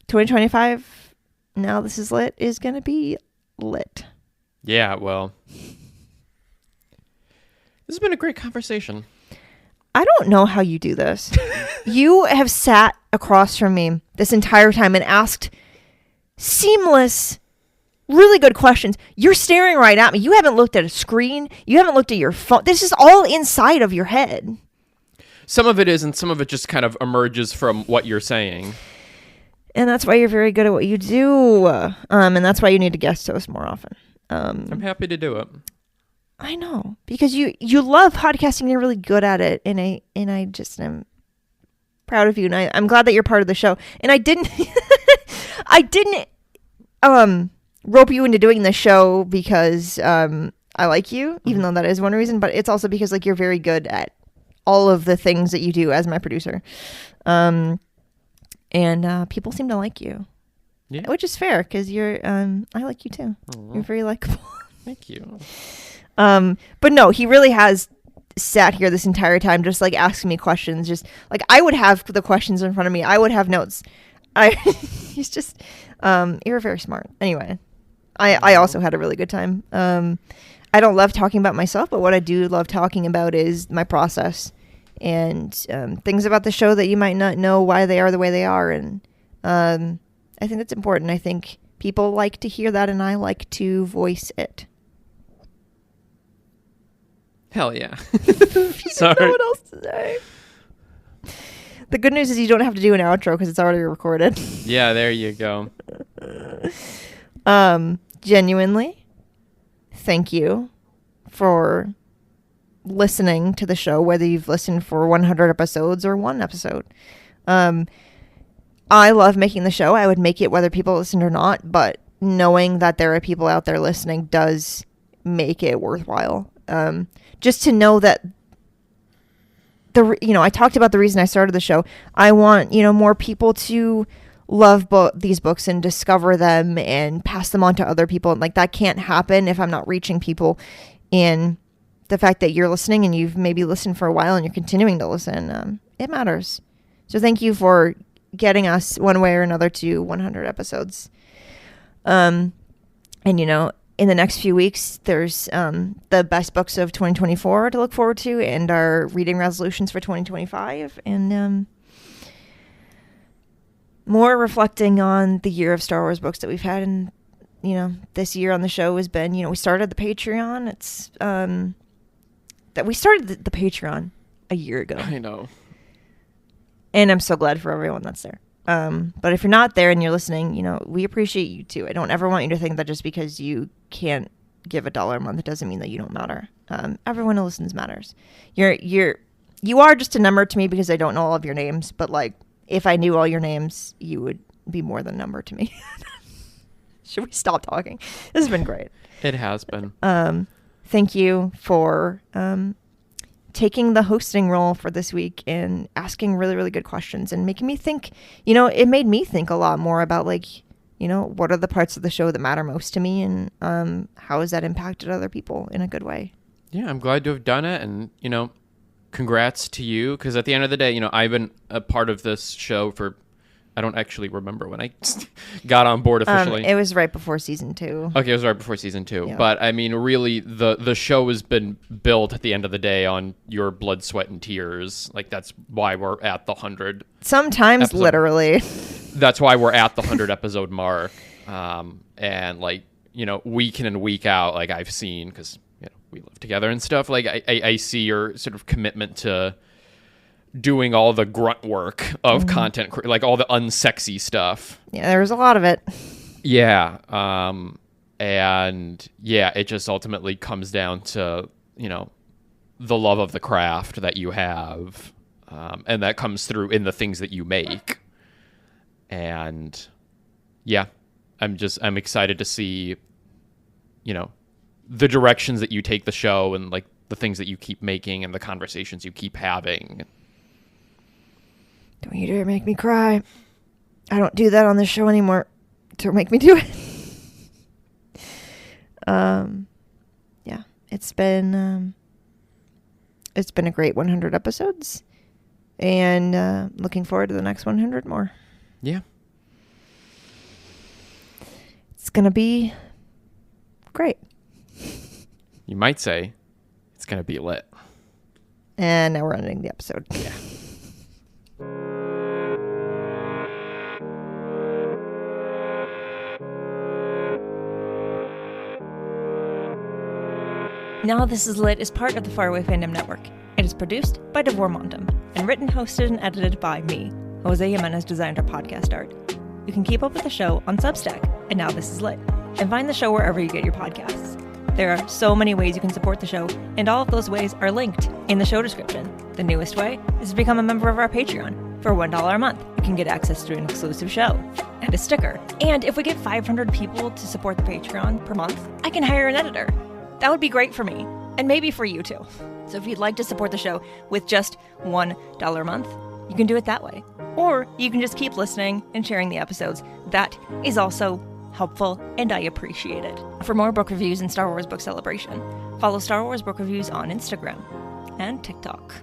2025, now this is lit, is going to be lit. Yeah, well, this has been a great conversation. I don't know how you do this. You have sat across from me this entire time and asked seamless, really good questions. You're staring right at me. You haven't looked at a screen. You haven't looked at your phone. This is all inside of your head. Some of it is, and some of it just kind of emerges from what you're saying. And that's why you're very good at what you do. And that's why you need to guest host more often. I'm happy to do it. I know, because you love podcasting. You're really good at it, and I just am proud of you, and I'm glad that you're part of the show. And I didn't rope you into doing the show because I like you, even though that is one reason. But it's also because like you're very good at all of the things that you do as my producer, and people seem to like you, which is fair because you're. I like you too. Aww. You're very likable. Thank you. But no, he really has sat here this entire time just like asking me questions. Just like I would have the questions in front of me. I would have notes. He's just, you're very smart. Anyway, I also had a really good time. I don't love talking about myself, but what I do love talking about is my process and things about the show that you might not know why they are the way they are. And I think that's important. I think people like to hear that, and I like to voice it. Hell yeah. Sorry. Don't know what else to say. The good news is you don't have to do an outro because it's already recorded. Yeah, there you go. Genuinely, thank you for listening to the show, whether you've listened for 100 episodes or one episode. I love making the show. I would make it whether people listen or not, but knowing that there are people out there listening does make it worthwhile. Just to know that I talked about the reason I started the show. I want, more people to love these books and discover them and pass them on to other people. And like that can't happen if I'm not reaching people. And the fact that you're listening and you've maybe listened for a while and you're continuing to listen, it matters. So thank you for getting us one way or another to 100 episodes. And in the next few weeks, there's the best books of 2024 to look forward to, and our reading resolutions for 2025, and more reflecting on the year of Star Wars books that we've had. And this year on the show has been, we started the Patreon. It's that we started the Patreon a year ago. I know, and I'm so glad for everyone that's there. But if you're not there and you're listening, we appreciate you too. I don't ever want you to think that just because you can't give $1 a month, it doesn't mean that you don't matter. Everyone who listens matters. You are just a number to me because I don't know all of your names, but like if I knew all your names, you would be more than a number to me. Should we stop talking? This has been great. It has been. Thank you for taking the hosting role for this week and asking really, really good questions and making me think. It made me think a lot more about like, what are the parts of the show that matter most to me, and how has that impacted other people in a good way? Yeah, I'm glad to have done it, and congrats to you, because at the end of the day, I've been a part of this show for, I don't actually remember when I got on board officially. It was right before season 2. Okay, it was right before season 2. Yeah. But I mean, really, the show has been built at the end of the day on your blood, sweat, and tears. Like that's why we're at the 100. Sometimes episode. Literally. That's why we're at the 100 episode mark. And like week in and week out, like I've seen, because we live together and stuff. Like I see your sort of commitment to doing all the grunt work of content, like all the unsexy stuff. Yeah, there was a lot of it. Yeah. And yeah, it just ultimately comes down to, the love of the craft that you have. And that comes through in the things that you make. And yeah, I'm excited to see, the directions that you take the show and like the things that you keep making and the conversations you keep having. Don't you dare make me cry. I don't do that on this show anymore. Don't make me do it. Yeah, it's been a great 100 episodes, and looking forward to the next 100 more. Yeah. It's going to be great. You might say it's going to be lit. And now we're ending the episode. Yeah. Now This Is Lit is part of the Faraway Fandom Network. It is produced by Devor Montum and written, hosted, and edited by me. Jose Jimenez designed our podcast art. You can keep up with the show on Substack at Now This Is Lit, and find the show wherever you get your podcasts. There are so many ways you can support the show, and all of those ways are linked in the show description. The newest way is to become a member of our Patreon. For $1 a month, you can get access to an exclusive show and a sticker. And if we get 500 people to support the Patreon per month, I can hire an editor. That would be great for me, and maybe for you too. So if you'd like to support the show with just $1 a month, you can do it that way. Or you can just keep listening and sharing the episodes. That is also helpful, and I appreciate it. For more book reviews and Star Wars Book Celebration, follow Star Wars Book Reviews on Instagram and TikTok.